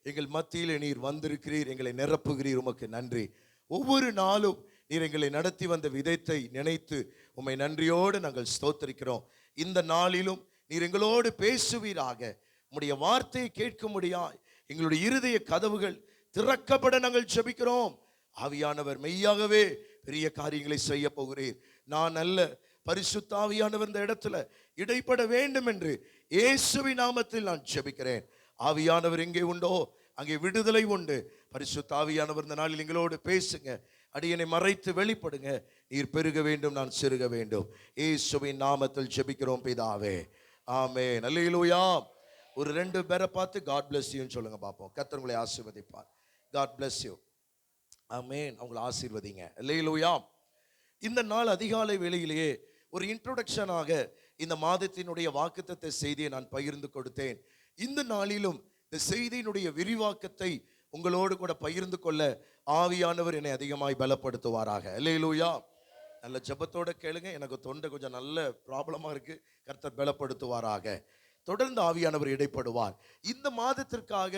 எங்கள் மத்தியிலே நீர் வந்திருக்கிறீர், எங்களை நிரப்புகிறீர். உமக்கு நன்றி. ஒவ்வொரு நாளும் நீர் எங்களை நடத்தி வந்த விதத்தை நினைத்து உம்மை நன்றியோடு நாங்கள் ஸ்தோத்திரிக்கிறோம். இந்த நாளிலும் நீர் எங்களோடு பேசுவீராக. உம்முடைய வார்த்தையை கேட்கும்படியாய் எங்களுடைய இருதய கதவுகள் திறக்கப்பட நாங்கள் ஜெபிக்கிறோம். ஆவியானவர் மெய்யாகவே பெரிய காரியங்களை செய்ய போகிறீர். நான் அல்ல, பரிசுத்த ஆவியானவர் இந்த இடத்துல இடைப்பட வேண்டும் என்று இயேசுவின் நாமத்தில் நான் ஜெபிக்கிறேன். ஆவியானவர் எங்கே உண்டோ அங்கே விடுதலை உண்டு. பரிசுத்த ஆவியானவர் இந்த நாளில் எங்களோடு பேசுங்க. அடியனை மறைத்து வெளிப்படுங்க. நீர் பெருக வேண்டும், நான் சிறுக வேண்டும். இயேசுவின் நாமத்தில் ஜெபிக்கிறோம் பிதாவே, ஆமென். அல்லேலூயா. ஒரு 2 பேரை பார்த்து God bless you சொல்லுங்க பார்ப்போம். கர்த்தர் உங்களை ஆசீர்வதிப்பார். God bless you. ஆமென். அவங்களை ஆசீர்வதிங்க. அல்லேலூயா. இந்த நாள் அதிகாலை வேளையிலேயே ஒரு இன்ட்ரோடக்ஷனாக இந்த மாதத்தினுடைய வாக்குத்தத்த செய்தியை நான் பகிர்ந்து கொடுத்தேன். இந்த நாளிலும் இந்த செய்தியினுடைய விரிவாக்கத்தை உங்களோடு கூட பகிர்ந்து கொள்ள ஆவியானவர் என்னை அதிகமாய் பலப்படுத்துவாராக. அல்லேலூயா. நல்ல ஜெபத்தோட கேளுங்க. எனக்கு தொண்டை கொஞ்சம் நல்ல ப்ராப்ளமா இருக்கு. கர்த்தர் பலப்படுத்துவாராக. தொடர்ந்து ஆவியானவர் இடைப்படுவார். இந்த மாதத்திற்காக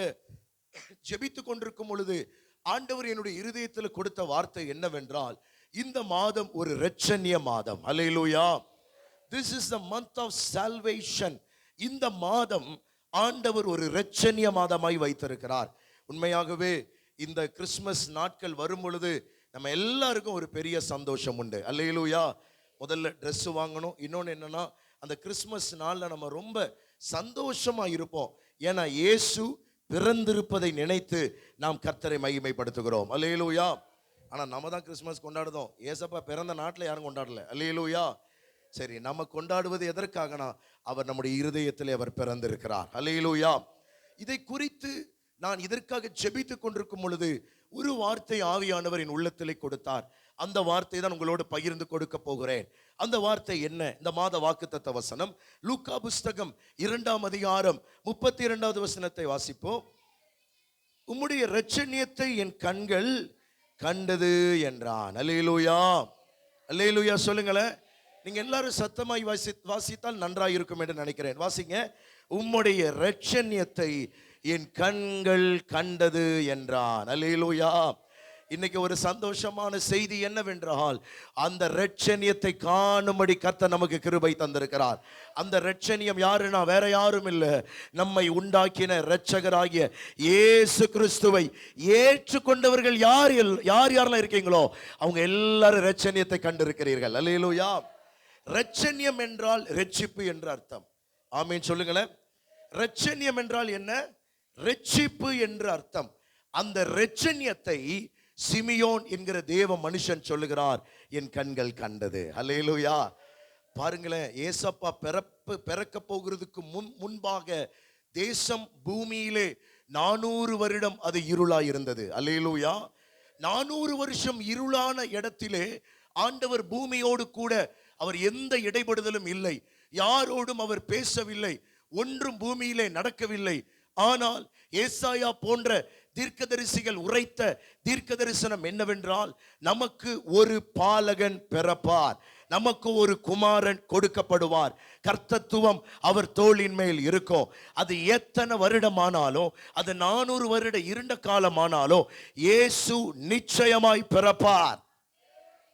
ஜெபித்து கொண்டிருக்கும் பொழுது ஆண்டவர் என்னுடைய இருதயத்தில் கொடுத்த வார்த்தை என்னவென்றால், இந்த மாதம் ஒரு இரட்சணிய மாதம். அல்லேலூயா. This is the month of salvation. இந்த மாதம் ஆண்டவர் ஒரு இரட்சணிய மாதமாய் வைத்திருக்கிறார். உண்மையாகவே இந்த கிறிஸ்மஸ் நாட்கள் வரும் பொழுது நம்ம எல்லாருக்கும் ஒரு பெரிய சந்தோஷம் உண்டு. அல்லேலூயா. முதல்ல ட்ரெஸ் வாங்கணும். இன்னொன்று என்னன்னா, அந்த கிறிஸ்மஸ் நாளில் நம்ம ரொம்ப சந்தோஷமா இருப்போம். ஏன்னா இயேசு பிறந்திருப்பதை நினைத்து நாம் கர்த்தரை மகிமைப்படுத்துகிறோம். அல்லேலூயா. ஆனால் நம்ம தான் கிறிஸ்மஸ் கொண்டாடுதோம். ஏசப்பா பிறந்த நாட்டில் யாரும் கொண்டாடல. அல்லேலூயா. சரி, நம்ம கொண்டாடுவது எதற்காகனா, அவர் நம்முடைய இருதயத்திலே அவர் பிறந்திருக்கிறார். அல்லேலூயா. இதை குறித்து நான் இதற்காக ஜெபித்து கொண்டிருக்கும் பொழுது ஒரு வார்த்தை ஆவியானவர் என் உள்ளத்திலே கொடுத்தார். அந்த வார்த்தை தான் உங்களோடு பகிர்ந்து கொடுக்க போகிறேன். அந்த வார்த்தை என்ன? இந்த மாத வாக்குத்தத்த வசனம் லூக்கா புஸ்தகம் 2ஆம் அதிகாரம் 32வது வசனத்தை வாசிப்போம். உம்முடைய இரட்சணியத்தை என் கண்கள் கண்டது என்றான். அல்லேலூயா. அல்லேலூயா சொல்லுங்களேன். நீங்க எல்லாரும் சத்தமாய் வாசித்தால் நன்றாக இருக்கும் என்று நினைக்கிறேன். வாசிங்க. உம்முடைய இரட்சணியத்தை என் கண்கள் கண்டது என்றான். அல்லேலூயா. இன்னைக்கு ஒரு சந்தோஷமான செய்தி என்னவென்றால், அந்த இரட்சணியத்தை காணும்படி கர்த்தர் நமக்கு கிருபை தந்திருக்கிறார். அந்த இரட்சணியம் யாருன்னா வேற யாரும் இல்லை, நம்மை உண்டாக்கின இரட்சகராகிய இயேசு கிறிஸ்துவை ஏற்றுக்கொண்டவர்கள் யாரெல்லாம் இருக்கீங்களோ அவங்க எல்லாரும் இரட்சணியத்தை கண்டிருக்கிறீர்கள். அல்லேலூயா. இரட்சணியம் என்றால் ரட்சிப்பு என்று அர்த்தம். ஆமென் சொல்லுங்களேன். இரட்சணியம் என்றால் என்ன? ரட்சிப்பு என்று அர்த்தம். அந்த இரட்சணியத்தை சிமியோன் என்கிற தேவ மனுஷன் சொல்லுகிறார், என் கண்கள் கண்டது. அல்லேலூயா. பாருங்களேன், ஏசப்பா பிறக்க போகிறதுக்கு முன்பாக தேசம் பூமியிலே 400 வருடம் அது இருளாய் இருந்தது. அல்லேலூயா. 400 வருஷம் இருளான இடத்திலே ஆண்டவர் பூமியோடு கூட அவர் எந்த இடைபடுதலும் இல்லை, யாரோடும் அவர் பேசவில்லை, ஒன்றும் பூமியிலே நடக்கவில்லை. ஆனால் ஏசாயா போன்ற தீர்க்கதரிசிகள் உரைத்த தீர்க்க தரிசனம் என்னவென்றால், நமக்கு ஒரு பாலகன் பிறப்பார், நமக்கு ஒரு குமாரன் கொடுக்கப்படுவார், கர்த்தத்துவம் அவர் தோளின் மேல் இருக்கும். அது எத்தனை வருடமானாலும், அது 400 வருட இருண்ட காலமானாலும் இயேசு நிச்சயமாய் பிறப்பார்.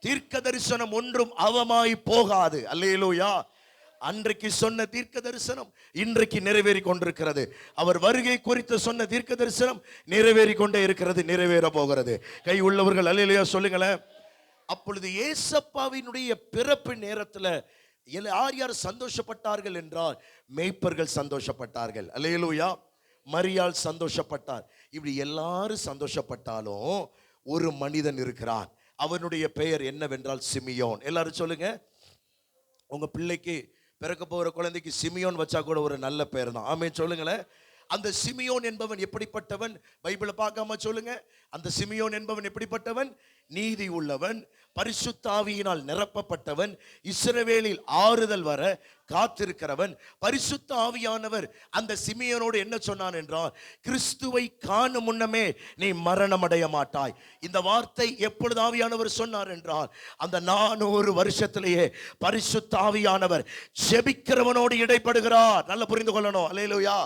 தீர்க்க தரிசனம் ஒன்றும் அவமாய் போகாது. அல்லேலூயா. அன்றைக்கு சொன்ன தீர்க்க தரிசனம் இன்றைக்கு நிறைவேறி கொண்டிருக்கிறது. அவர் வருகை குறித்து சொன்ன தீர்க்க தரிசனம் நிறைவேறி கொண்டே இருக்கிறது, நிறைவேற போகிறது. கை உள்ளவர்கள் அல்லேலூயா சொல்லுங்களேன். அப்பொழுது ஏசப்பாவினுடைய பிறப்பு நேரத்தில் யார் சந்தோஷப்பட்டார்கள் என்றால், மேய்ப்பர்கள் சந்தோஷப்பட்டார்கள். அல்லேலூயா. மரியாள் சந்தோஷப்பட்டார். இப்படி எல்லாரும் சந்தோஷப்பட்டாலும் ஒரு மனிதன் இருக்கிறான். அவனுடைய பெயர் என்னவென்றால் சிமியோன். எல்லாரும் சொல்லுங்க. உங்க பிள்ளைக்கு பிறக்க போகிற குழந்தைக்கு சிமியோன் வச்சா கூட ஒரு நல்ல பெயர் தான். ஆமென் சொல்லுங்களேன். அந்த சிமியோன் என்பவன் எப்படிப்பட்டவன்? பைபிளை பார்க்காம சொல்லுங்க. அந்த சிமியோன் என்பவன் எப்படிப்பட்டவன்? நீதி உள்ளவன், பரிசுத்த ஆவியினால் நிரப்பப்பட்டவன், இஸ்ரவேலில் ஆறுதல் வர காத்திருக்கிறவன். பரிசுத்த ஆவியானவர் அந்த சிமியோனோடு என்ன சொன்னான் என்றால், கிறிஸ்துவை காணும் முன்னமே நீ மரணம் அடைய மாட்டாய். இந்த வார்த்தை எப்பொழுது ஆவியானவர் சொன்னார் என்றால், அந்த 400 வருஷத்திலேயே பரிசுத்த ஆவியானவர் ஜெபிக்கிறவனோடு இடைப்படுகிறார். நல்லா புரிந்து கொள்ளணும். அல்லேலூயா.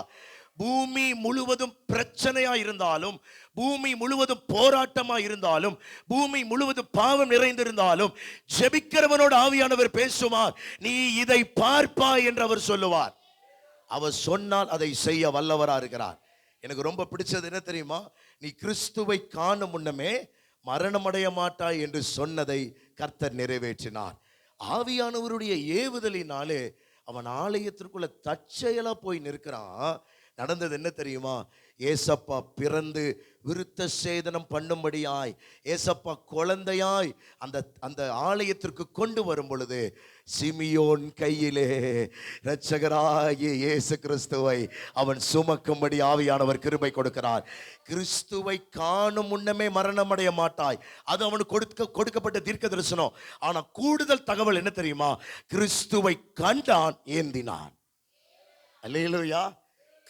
பூமி முழுவதும் பிரச்சனையா இருந்தாலும், பூமி முழுவதும் போராட்டமா இருந்தாலும், பூமி முழுவதும் பாவம் நிறைந்திருந்தாலும், ஜெபிக்கிறவனோடு ஆவியானவர் பேசுவார். நீ இதை பார்ப்பாய் என்று அவர் சொல்லுவார். அவர் சொன்னால் அதை செய்ய வல்லவரா இருக்கிறார். எனக்கு ரொம்ப பிடிச்சது என்ன தெரியுமா? நீ கிறிஸ்துவை காணும் முன்னமே மரணமடைய மாட்டாய் என்று சொன்னதை கர்த்தர் நிறைவேற்றினார். ஆவியானவருடைய ஏவுதலினாலே அவன் ஆலயத்திற்குள்ள தற்செயலா போய் நிற்கிறான். நடந்தது என்ன தெரியுமா? ஏசப்பா பிறந்து விருத்த சேதனம் பண்ணும்படியாய், ஏசப்பா குழந்தையாய் அந்த ஆலயத்திற்கு கொண்டு வரும் பொழுது, சிமியோன் கையிலே இரட்சகராகிய இயேசு கிறிஸ்துவை அவன் சுமக்கும்படி ஆவியானவர் கிருபை கொடுக்கிறார். கிறிஸ்துவை காணும் முன்னமே மரணம் அடைய மாட்டாய், அது அவனுக்கு கொடுக்கப்பட்ட தீர்க்க தரிசனம். ஆனா கூடுதல் தகவல் என்ன தெரியுமா? கிறிஸ்துவை கண்டான், ஏந்தினான். அல்லேலூயா.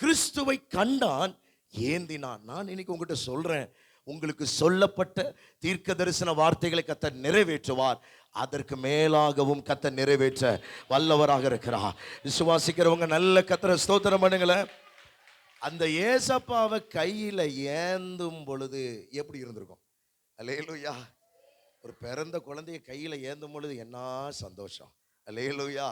கிறிஸ்துவை கண்டான், ஏந்தினான். நான் இன்னைக்கு உங்ககிட்ட சொல்றேன், உங்களுக்கு சொல்லப்பட்ட தீர்க்க தரிசன வார்த்தைகளை கர்த்தர் நிறைவேற்றுவார். அதற்கு மேலாகவும் கர்த்தர் நிறைவேற்ற வல்லவராக இருக்கிறார். விசுவாசிக்கிறவங்க நல்ல கர்த்தரை ஸ்தோத்திரம் பண்ணுங்களேன். அந்த ஏசப்பாவை கையில ஏந்தும் பொழுது எப்படி இருந்திருக்கும்? அல்லேலூயா. ஒரு பிறந்த குழந்தைய கையில ஏந்தும் பொழுது என்ன சந்தோஷம். அல்லேலூயா.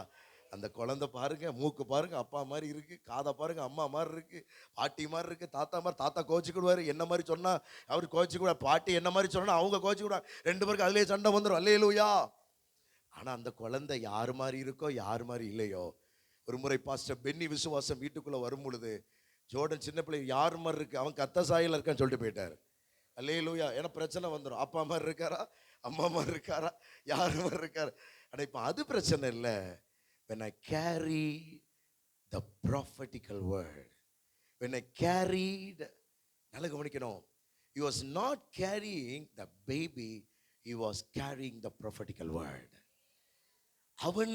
அந்த குழந்தை பாருங்க, மூக்கு பாருங்க அப்பா மாதிரி இருக்கு, காதை பாருங்க அம்மா மாதிரி இருக்கு, பாட்டி மாதிரி இருக்கு, தாத்தா மாதிரி. தாத்தா கோச்சிக்கிடுவாரு, என்ன மாதிரி சொன்னா அவர் கோச்சிக்கூட, பாட்டி என்ன மாதிரி சொன்னா அவங்க கோச்சிக்கூட, ரெண்டு பேருக்கு அதுலேயே சண்டை வந்துடும். அல்லேலூயா. ஆனா அந்த குழந்தை யார் மாதிரி இருக்கோ யார் மாதிரி இல்லையோ, ஒரு முறை பாஸ்டர் பென்னி விசுவாசம் வீட்டுக்குள்ள வரும் பொழுது, ஜோர்டன் சின்ன பிள்ளை யார் மாதிரி இருக்கு, அவன் கத்த சாயல இருக்கான்னு சொல்லிட்டு போயிட்டாரு. அல்லேலூயா. ஏன்னா பிரச்சனை வந்துடும். அப்பா மாதிரி இருக்காரா, அம்மா மாதிரி இருக்காரா, யார் மாதிரி இருக்காரு. ஆனா இப்ப அது பிரச்சனை இல்லை. When I carry the prophetical word, when I carried, நல்லா கவனிக்கணும், he was not carrying the baby, he was carrying the prophetical word. அவன்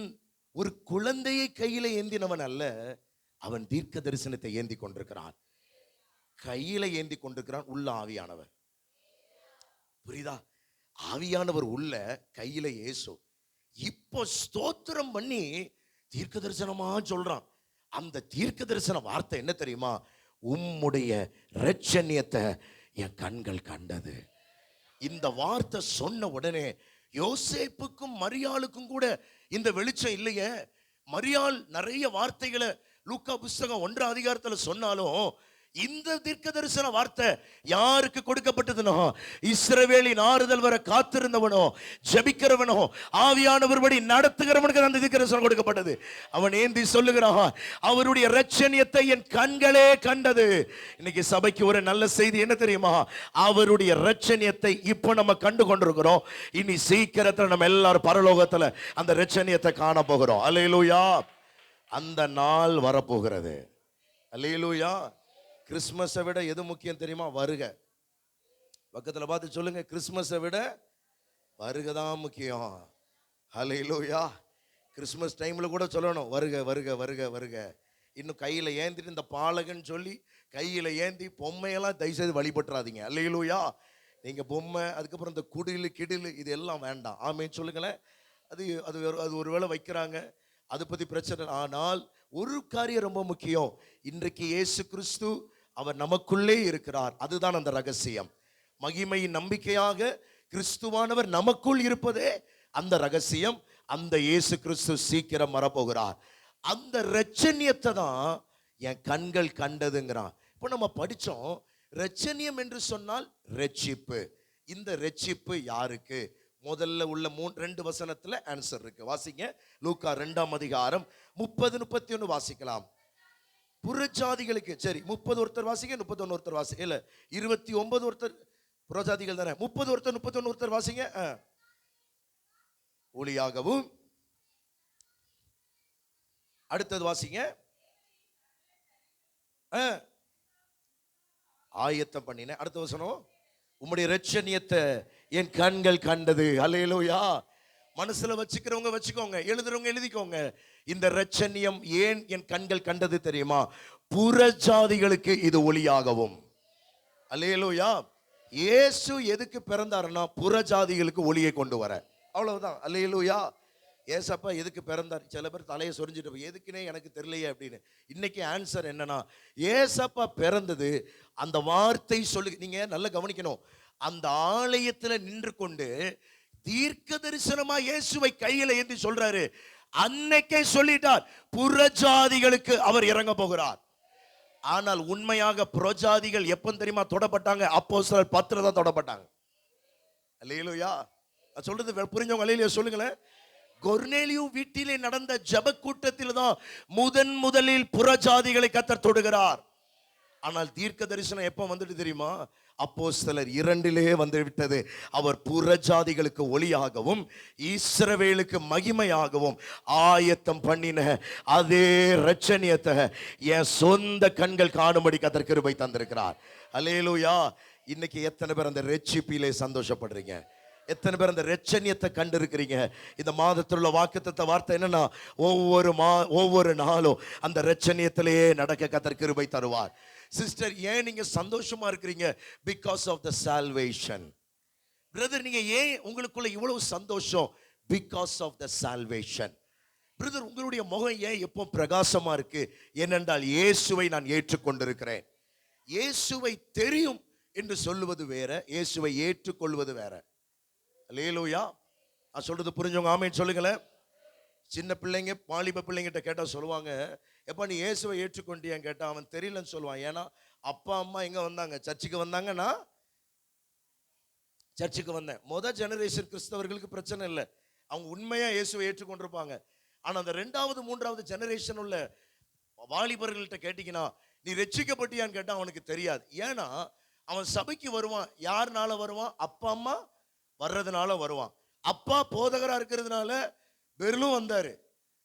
ஒரு குழந்தையை கையில ஏந்தினவன் அல்ல, அவன் தீர்க்க தரிசனத்தை ஏந்தி கொண்டிருக்கிறான். கையில ஏந்தி கொண்டிருக்கிறான் உள்ள ஆவியானவர். புரியுதா? ஆவியானவர் உள்ள, கையில இயேசு. இப்போ ஸ்தோத்திரம் பண்ணி தீர்க்க தரிசனமா சொல்றான். அந்த தீர்க்க தரிசன வார்த்தை என்ன தெரியுமா? உம்முடைய இரட்சணியத்தை என் கண்கள் கண்டது. இந்த வார்த்தை சொன்ன உடனே யோசேப்புக்கும் மரியாளுக்கும் கூட இந்த வெளிச்சம் இல்லையே. மரியாள் நிறைய வார்த்தைகளை லூக்கா புஸ்தகம் 1 அதிகாரத்துல சொன்னாலும், இந்த தீர்க்க தரிசன வார்த்தை யாருக்கு கொடுக்கப்பட்டதுனோ, இஸ்ரவேலின் ஆறுதல் வர காத்திருந்தவனோ, ஜெபிக்கிறவனோ, ஆவியானவர்படி நடத்துகிறவனுக்கு அந்த தீர்க்க தரிசனம் கொடுக்கப்பட்டது. அவன் ஏந்தி சொல்லுகிறான், அவருடைய இரட்சணியத்தை என் கண்களே கண்டது. இன்னைக்கு சபைக்கு ஒரு நல்ல செய்தி என்ன தெரியுமா? அவருடைய இரட்சணியத்தை இப்போ நம்ம கண்டு கொண்டிருக்கிறோம். இனி சீக்கிரத்தில் நம்ம எல்லாரும் பரலோகத்துல அந்த இரட்சணியத்தை காண போகிறோம். அல்லேலூயா. அந்த நாள் வரப்போகிறது. அல்லேலூயா. கிறிஸ்மஸை விட எது முக்கியம் தெரியுமா? வருக. பக்கத்தில் பார்த்து சொல்லுங்க, கிறிஸ்மஸை விட வருகை தான் முக்கியம். ஹல்லேலூயா. கிறிஸ்மஸ் டைமில் கூட சொல்லணும், வருக வருக வருக வருக. இன்னும் கையில் ஏந்திட்டு இந்த பாலகன் சொல்லி கையில் ஏந்தி பொம்மையெல்லாம் தயவுசெய்து வழிபட்டுறாதீங்க. ஹல்லேலூயா. நீங்கள் பொம்மை, அதுக்கப்புறம் இந்த குடிலு கிடிலு இது எல்லாம் வேண்டாம். ஆமேன்னு சொல்லுங்களேன். அது ஒரு வேளை வைக்கிறாங்க, அதை பற்றி பிரச்சனை. ஆனால் ஒரு காரியம் ரொம்ப முக்கியம். இன்றைக்கு இயேசு கிறிஸ்து அவர் நமக்குள்ளே இருக்கிறார். அதுதான் அந்த ரகசியம். மகிமையின் நம்பிக்கையாக கிறிஸ்துவானவர் நமக்குள் இருப்பதே அந்த ரகசியம். அந்த இயேசு கிறிஸ்து சீக்கிரம் வரப்போகிறார். அந்த இரட்சணியத்தை தான் என் கண்கள் கண்டதுங்கிறான். இப்போ நம்ம படிச்சோம், இரட்சணியம் என்று சொன்னால் ரட்சிப்பு. இந்த ரட்சிப்பு யாருக்கு? முதல்ல உள்ள 2 வசனத்துல ஆன்சர் இருக்கு. வாசிங்க, லூக்கா 2ஆம் அதிகாரம் 30-31 வாசிக்கலாம். புறஜாதிகளுக்கு. சரி, 30 ஒருத்தர் வாசிங்க, 31 ஒருத்தர் வாசிங்க. இல்ல 29 ஒருத்தர் புறஜாதிகள் தானே. 30 ஒருத்தர் 31 ஒருத்தர் வாசிங்க. ஒளியாகவும். அடுத்தது வாசிங்க. ஆயத்தம் பண்ணின. அடுத்த வசனம், உம்முடைய இரட்சணியத்தை என் கண்கள் கண்டது. அல்லேலூயா. மனசுல வச்சுக்கிறவங்க வச்சுக்கோங்க, எழுதுறவங்க எழுதிக்கோங்க. இந்த இரட்சணியம் ஏன் என் கண்கள் கண்டது தெரியுமா? புறஜாதிகளுக்கு இது ஒளியாகவும். அல்லேலூயா. இயேசு எதுக்கு பிறந்தாருன்னா புறஜாதிகளுக்கு ஒளியை கொண்டு வர, அவ்வளவுதான். அல்லேலூயா. ஏசப்பா எதுக்கு பிறந்தார்? சில பேர் தலையை சொரிஞ்சிட்டு எதுக்குன்னே எனக்கு தெரியலையே அப்படின்னு. இன்னைக்கு ஆன்சர் என்னன்னா, ஏசப்பா பிறந்தது அந்த வார்த்தை சொல்லு. நீங்க நல்லா கவனிக்கணும். அந்த ஆலயத்தில் நின்று கொண்டு தீர்க்க தரிசனமா இயேசுவை கையில ஏந்தி சொல்றாரு. அன்னைக்கே சொல்லிட்டார், புறஜாதிகளுக்கு அவர் இறங்க போகிறார். ஆனால் உண்மையாக புறஜாதிகள் எப்ப தெரியுமா தொடப்பட்டாங்க? அப்போஸ்தலர் 10 தான் தொடப்பட்டாங்க. அல்லேலூயா. நான் சொல்றது புரிஞ்சவங்க அல்லேலூயா சொல்லுங்களேன். கொர்நேலியு வீட்டிலே நடந்த ஜெப கூட்டத்தில் தான் முதலில் புறஜாதிகளை கர்த்தர் தொடுகிறார். ஆனால் தீர்க்க தரிசனம் எப்ப வந்துட்டு தெரியுமா? அப்போஸ்தலர் 2 வந்து விட்டது. அவர் புறஜாதிகளுக்கு ஒளியாகவும் இஸ்ரவேலுக்கு மகிமையாகவும் ஆயத்தம் பண்ணின அதே இரட்சணியத்தை என் சொந்த கண்கள் காணும்படி கர்த்தர் கிருபை தந்திருக்கிறார். அல்லேலூயா. இன்னைக்கு எத்தனை பேர் அந்த ரட்சிப்பிலே சந்தோஷப்படுறீங்க? எத்தனை பேர் அந்த இரட்சணியத்தை கண்டு இருக்கிறீங்க? இந்த மாதத்தில் உள்ள வாக்குத்தத்த வார்த்தை என்னன்னா, ஒவ்வொரு நாளும் அந்த இரட்சணியத்திலேயே நடக்க கர்த்தர் கிருபை தருவார். சிஸ்டர், ஏன் நீங்க சந்தோஷமா இருக்கிறீங்க? Because of the salvation. Brother, நீங்க ஏன் உங்களுக்குள்ள இவ்வளவு சந்தோஷம்? Because of the salvation. Brother, உங்களுடைய முகம் ஏன் எப்போ பிரகாசமா இருக்கு? ஏனென்றால் இயேசுவை நான் ஏற்றுக்கொண்டிருக்கிறேன். இயேசுவை தெரியும் என்று சொல்லுவது வேற, இயேசுவை ஏற்றுக்கொள்வது வேற. அல்லேலூயா. நான் சொல்றது புரிஞ்சவங்க ஆமென் சொல்லுங்களேன். சின்ன பிள்ளைங்க வாலிப பிள்ளைங்கிட்ட கேட்டா சொல்லுவாங்க, எப்பா நீ இயேசுவை ஏற்றுக்கொண்டியான்னு கேட்டா அவன் தெரியலன்னு சொல்லுவான். ஏன்னா அப்பா அம்மா எங்க வந்தாங்க? சர்ச்சுக்கு வந்தாங்கன்னா சர்ச்சுக்கு வந்தேன். ஜெனரேஷன் கிறிஸ்தவர்களுக்கு பிரச்சனை இல்லை, அவங்க உண்மையா இயேசுவை ஏற்றுக்கொண்டிருப்பாங்க. ஆனா அந்த 2வது 3வது ஜெனரேஷன் உள்ள வாலிபர்கள்ட்ட கேட்டீங்கன்னா நீ ரட்சிக்கப்பட்டியான்னு கேட்டா அவனுக்கு தெரியாது. ஏன்னா அவன் சபைக்கு வருவான், யாருனால வருவான்? அப்பா அம்மா வர்றதுனால வருவான். அப்பா போதகரா இருக்கிறதுனால பெர்லும் வந்தாரு,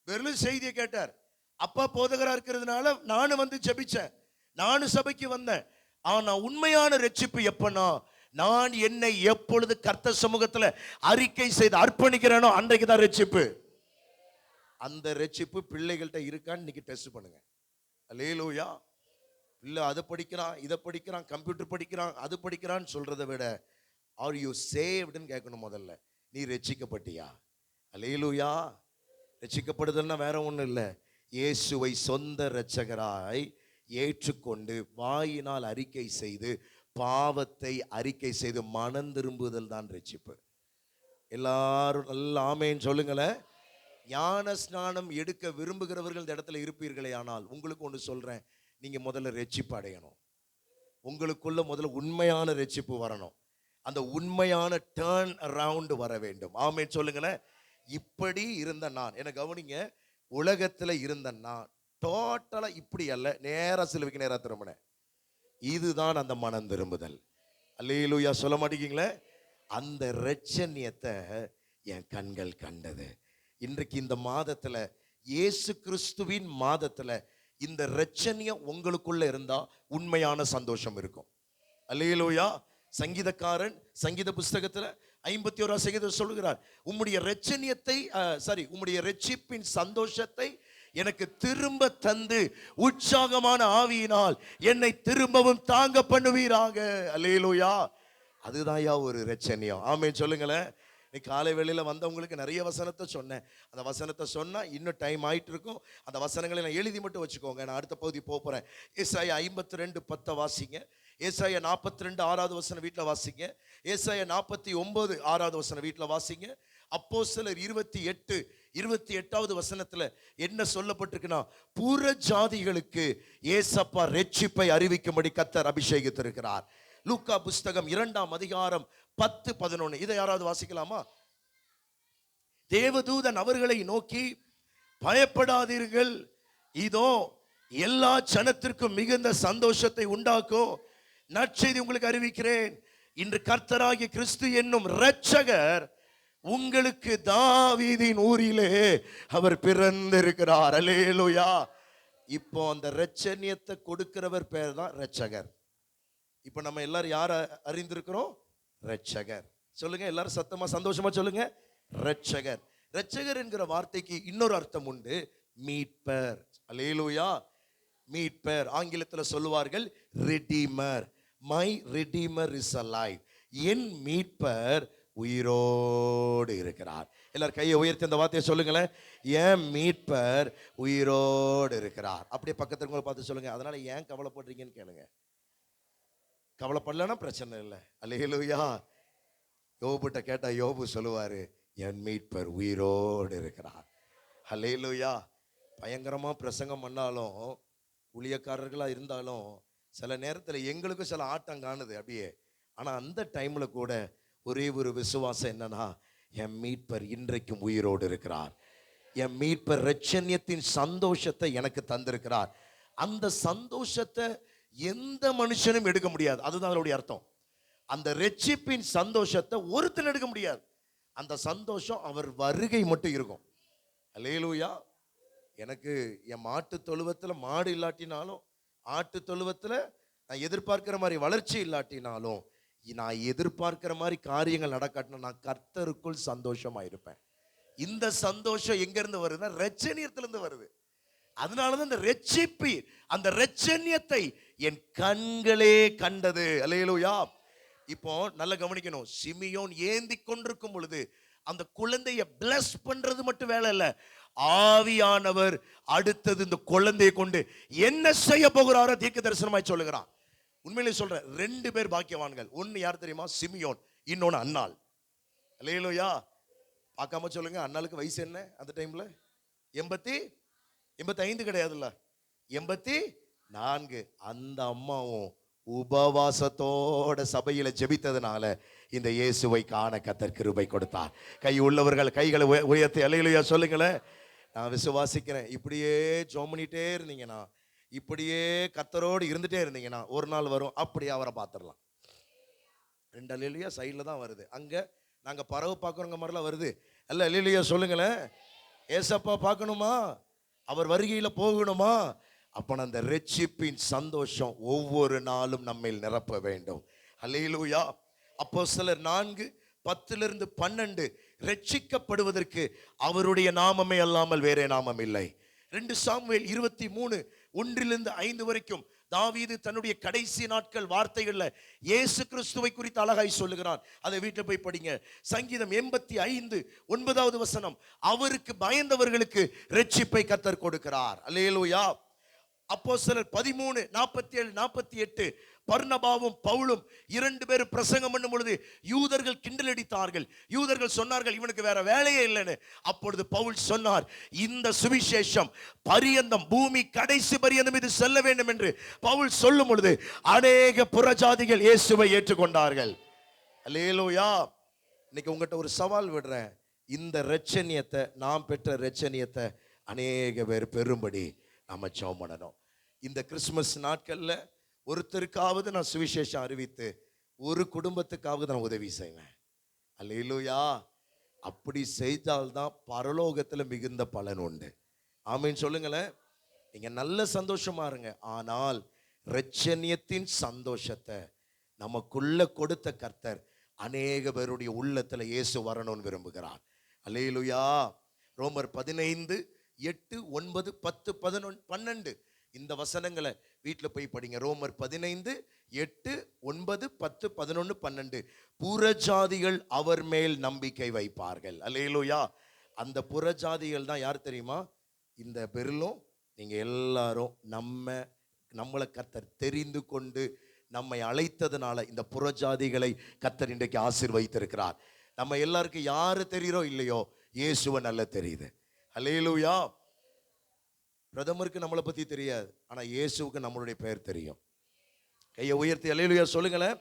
பெர்லும் செய்தியை கேட்டார். அப்பா போதகரா இருக்கிறதுனால நானும் வந்து ஜெபிச்சேன், நானும் சபைக்கு வந்தேன். ஆனா உண்மையான ரட்சிப்பு எப்பனா, நான் என்னை எப்பொழுது கர்த்தர் சமூகத்துல அறிக்கை செய்து அர்ப்பணிக்கிறேனோ அன்றைக்கு தான் ரட்சிப்பு. அந்த ரட்சிப்பு பிள்ளைகள்கிட்ட இருக்கான்னு இன்னைக்கு டெஸ்ட் பண்ணுங்க. அல்லேலூயா. பிள்ளை அதை படிக்கிறான், இதை படிக்கிறான், கம்ப்யூட்டர் படிக்கிறான், அது படிக்கிறான்னு சொல்றதை விட ஆர் யூ சேவ்டுன்னு கேட்கணும் முதல்ல. நீ ரட்சிக்கப்பட்டியா? அல்லேலூயா. ரட்சிக்கப்படுதல்னா வேற ஒன்றும் இல்லை, இயேசுவை சொந்த இரட்சகராய் ஏற்றுக்கொண்டு வாயினால் அறிக்கை செய்து பாவத்தை அறிக்கை செய்து மனம் திரும்புதல் தான் ரட்சிப்பு. எல்லாரும் நல்லா ஆமென் சொல்லுங்களேன். ஞான ஸ்நானம் எடுக்க விரும்புகிறவர்கள் இந்த இடத்துல இருப்பீர்களே, ஆனால் உங்களுக்கு ஒன்று சொல்றேன், நீங்க முதல்ல ரட்சிப்பு அடையணும். உங்களுக்குள்ள முதல்ல உண்மையான ரட்சிப்பு வரணும். அந்த உண்மையான டர்ன் அரவுண்ட் வர வேண்டும். ஆமென் சொல்லுங்களேன். இப்படி இருந்த நான், என்ன கவனிங்க, உலகத்துல இருந்த நான் டோட்டலா இப்படி அல்ல, நேரா சிலுவைக்கு நேரா திரும்பினேன். இதுதான் அந்த மனம் திரும்புதல். அல்லேலூயா சொல்ல மாட்டேங்கீங்களே? அந்த இரட்சணியத்தை என் கண்கள் கண்டது. இன்றைக்கு இந்த மாதத்துல, இயேசு கிறிஸ்துவின் மாதத்துல இந்த இரட்சணியம் உங்களுக்குள்ள இருந்தா உண்மையான சந்தோஷம் இருக்கும். அல்லேலூயா. சங்கீதக்காரன் சங்கீத புஸ்தகத்துல 51 சங்கீதம் சொல்லுகிறார், உம்முடைய இரட்சணியத்தை உம்முடைய இரட்சிப்பின் சந்தோஷத்தை எனக்கு திரும்ப தந்து உற்சாகமான ஆவியினால் என்னை திரும்பவும் தாங்க பண்ணுவீராக. அல்லேலூயா. அதுதான் ஒரு இரட்சணியம். ஆமென் சொல்லுங்களேன். இன்னைக்கு காலை வேளையில வந்தவங்களுக்கு நிறைய வசனத்தை சொன்னேன். அந்த வசனத்தை சொன்னா இன்னும் டைம் ஆயிட்டு இருக்கும். அந்த வசனங்களை நான் எழுதி மட்டும் வச்சுக்கோங்க, நான் அடுத்த பகுதி போறேன். ஏசாயா 52:10 வாசிங்க. ஏசாயா 42 6வது வசனம் வீட்டில் வாசிங்க. ஏசாயா 49 6வது வசனம் வீட்டில் வாசிங்க. அப்போஸ்தலர் 28வது வசனத்துல என்ன சொல்லப்பட்டிருக்குன்னா, புற ஜாதிகளுக்கு ஏசப்பா ரட்சிப்பை அறிவிக்கும்படி கர்த்தர் அபிஷேகித்திருக்கிறார். லூக்கா புஸ்தகம் 2ஆம் அதிகாரம் 10-11 இதை யாராவது வாசிக்கலாமா? தேவதூதன் அவர்களை நோக்கி, பயப்படாதீர்கள், இதோ எல்லா ஜனத்திற்கும் மிகுந்த சந்தோஷத்தை உண்டாக்கும் நற்செய்தி உங்களுக்கு அறிவிக்கிறேன். இன்று கர்த்தராகிய கிறிஸ்து என்னும் இரட்சகர் உங்களுக்கு தாவீதின் ஊரிலே அவர் பிறந்திருக்கிறார். அல்லேலூயா. இப்போ அந்த இரட்சணியத்தை கொடுக்கிறவர் பேர் தான் இரட்சகர். இப்போ நம்ம எல்லாரும் யார அறிந்திருக்கிறோம்? இரட்சகர். சொல்லுங்க எல்லாரும் சத்தமா சந்தோஷமா சொல்லுங்க, இரட்சகர். இரட்சகர் என்கிற வார்த்தைக்கு இன்னொரு அர்த்தம் உண்டு, மீட்பர். அல்லேலூயா. மீட்பர். ஆங்கிலத்தில் சொல்லுவார்கள் redeemer. My redeemer is alive. என் மீட்பர் உயிரோடு இருக்கிறார். எல்லாரும் கையை உயர்த்தி அந்த வார்த்தையை சொல்லுங்களேன். என் மீட்பர் உயிரோடு இருக்கிறார். அப்படியே பக்கத்துல பார்த்து சொல்லுங்க, அதனால ஏன் கவலைப்படுறீங்கன்னு கேளுங்க. கவலைப்படலன்னா பிரச்சனை இல்லை. அல்லேலூயா. யோபுட்ட கேட்டா யோபு சொல்லுவாரு, என் மீட்பர் உயிரோடு இருக்கிறார். அல்லேலூயா. பயங்கரமா பிரசங்கம் பண்ணாலும், ஊழியக்காரர்களா இருந்தாலும், சில நேரத்தில் எங்களுக்கும் சில ஆட்டம் காணுது அப்படியே. ஆனா அந்த டைம்ல கூட ஒரே ஒரு விசுவாசம் என்னன்னா, என் மீட்பர் இன்றைக்கும் உயிரோடு இருக்கிறார். என் மீட்பர் இரட்சணியத்தின் சந்தோஷத்தை எனக்கு தந்திருக்கிறார். அந்த சந்தோஷத்தை எந்த மனுஷனும் எடுக்க முடியாது. அதுதான் அதனுடைய அர்த்தம். அந்த ரட்சிப்பின் சந்தோஷத்தை ஒருத்தன் எடுக்க முடியாது. அந்த சந்தோஷம் அவர் வருகை மட்டும் இருக்கும். அல்லேலூயா. எனக்கு என் மாட்டு தொழுவத்தில் மாடு இல்லாட்டினாலும், ஆட்டு தொழுவத்தில் நான் எதிர்பார்க்கிற மாதிரி வளர்ச்சி இல்லாட்டினாலும், நான் எதிர்பார்க்கிற மாதிரி காரியங்கள் நடக்காட்டினா நான் கர்த்தருக்குள் சந்தோஷமா இருப்பேன். இந்த சந்தோஷம் எங்க இருந்து வருதுன்னா இரட்சணியத்திலிருந்து வருது. அதனாலதான் இந்த ரட்சிப்பு, அந்த இரட்சணியத்தை என் கண்களே கண்டது. அல்லேலூயா. இப்போ நல்ல கவனிக்கணும். சிமியோன் ஏந்தி கொண்டிருக்கும் பொழுது அந்த குழந்தைய பிளஸ் பண்றது மட்டும் வேலை இல்ல, ஆவியானவர் அடுத்தது இந்த குழந்தையை கொண்டு என்ன செய்ய போகிறாரோ தீர்க்க தரிசனமாய் சொல்லுகிறான். உண்மையிலே சொல்றேன், 2 பேர் பாக்கியவான்கள். ஒன்னு யார் தெரியுமா? சிமியோன். இன்னொன்னு அன்னாள். அல்லேலூயா. பார்க்காம சொல்லுங்க, அன்னாளுக்கு வயசு என்ன அந்த டைம்ல? 85 கிடையாதுல்ல, 84. அந்த அம்மாவும் உபவாசத்தோட சபையில ஜெபித்ததுனால இந்த இயேசுவை காண கர்த்தர் கிருபை கொடுத்தார். கை உள்ளவர்கள் கைகளை உயர்த்தி அல்லேலூயா சொல்லுங்களேன். நான் விசுவாசிக்கிறேன், இப்படியே ஜெபம் பண்ணிட்டே இருந்தீங்கன்னா, இப்படியே கர்த்தரோடு இருந்துட்டே இருந்தீங்கன்னா, ஒரு நாள் வரும் அப்படியே அவரை பார்த்துடலாம். 2 அல்லேலூயா சைடில் தான் வருது. அங்க நாங்க பறவை பார்க்குறவங்க மாதிரிலாம் வருது. அல்ல அல்லேலூயா சொல்லுங்களேன். ஏசப்பா பார்க்கணுமா, அவர் வருகையில போகணுமா, அப்ப அந்த ரட்சிப்பின் சந்தோஷம் ஒவ்வொரு நாளும் நம்மில் நிரப்ப வேண்டும். அல்லேலூயா. அப்போஸ்தலர் 4:10-12 ரட்சிக்கப்படுவதற்கு அவருடைய நாமமே அல்லாமல் வேறே நாமம் இல்லை. 2 சாமுவேல் 23:1-5 வரைக்கும் தாவீது தன்னுடைய கடைசி நாட்கள் வார்த்தைகள்ல இயேசு கிறிஸ்துவை குறித்து அழகாய் சொல்லுகிறான். அதை வீட்டில் போய் படிங்க. சங்கீதம் 85:9 வசனம், அவருக்கு பயந்தவர்களுக்கு ரட்சிப்பை கர்த்தர் கொடுக்கிறார். அல்லேலூயா. அப்போஸ்தலர் 13:47-48 பர்னபாவும் பவுலும் 2 பேரும் பிரசங்கம் பண்ணும் பொழுது யூதர்கள் கிண்டல் அடித்தார்கள். யூதர்கள் சொன்னார்கள், இவனுக்கு வேற வேலையே இல்லைன்னு. அப்பொழுது பவுல் சொன்னார், இந்த சுவிசேஷம் பரியந்தம், பூமி கடைசி பரியந்தம் இது செல்ல வேண்டும் என்று பவுல் சொல்லும் பொழுது அநேக புறஜாதிகள் இயேசுவை ஏற்றுக்கொண்டார்கள். அல்லேலூயா. இன்னைக்கு உங்ககிட்ட ஒரு சவால் விடுறேன். இந்த இரட்சணியத்தை, நாம் பெற்ற இரட்சணியத்தை அநேக பேர் பெறும்படி நாம ஜெபம் பண்ணணும். இந்த கிறிஸ்துமஸ் நாட்கள்ல ஒருத்தருக்காவது நான் சுவிசேஷம் அறிவித்து ஒரு குடும்பத்துக்காவது நான் உதவி செய்வேன். அல்லேலூயா. அப்படி செய்தால்தான் பரலோகத்துல மிகுந்த பலன் உண்டு. ஆமீன் சொல்லுங்களேன். நீங்க நல்ல சந்தோஷமா இருங்க. ஆனால் இரட்சணியத்தின் சந்தோஷத்தை நமக்குள்ள கொடுத்த கர்த்தர் அநேக பேருடைய உள்ளத்துல இயேசு வரணும்னு விரும்புகிறார். அல்லேலூயா. ரோமர் 15:8, 9, 10, 11, 12 இந்த வசனங்களை வீட்டில் போய் படிங்க. ரோமர் 15:8, 9, 10, 11, 12 புறஜாதிகள் அவர் மேல் நம்பிக்கை வைப்பார்கள். அல்லேலூயா. அந்த புறஜாதிகள் தான் யார் தெரியுமா? இந்த பெருளும் நீங்க எல்லாரும் நம்மளை கர்த்தர் தெரிந்து கொண்டு நம்மை அழைத்ததுனால இந்த புறஜாதிகளை கர்த்தர் இன்றைக்கு ஆசீர்வதித்திருக்கிறார். நம்ம எல்லாருக்கும் யாரு தெரியுறோ இல்லையோ, இயேசுவை நல்லா தெரியுது. அல்லேலூயா. பிரதமருக்கு நம்மளை பத்தி தெரியாது, ஆனா இயேசுவுக்கு நம்மளுடைய பெயர் தெரியும். கையை உயர்த்தி அல்லேலூயா சொல்லுங்களேன்.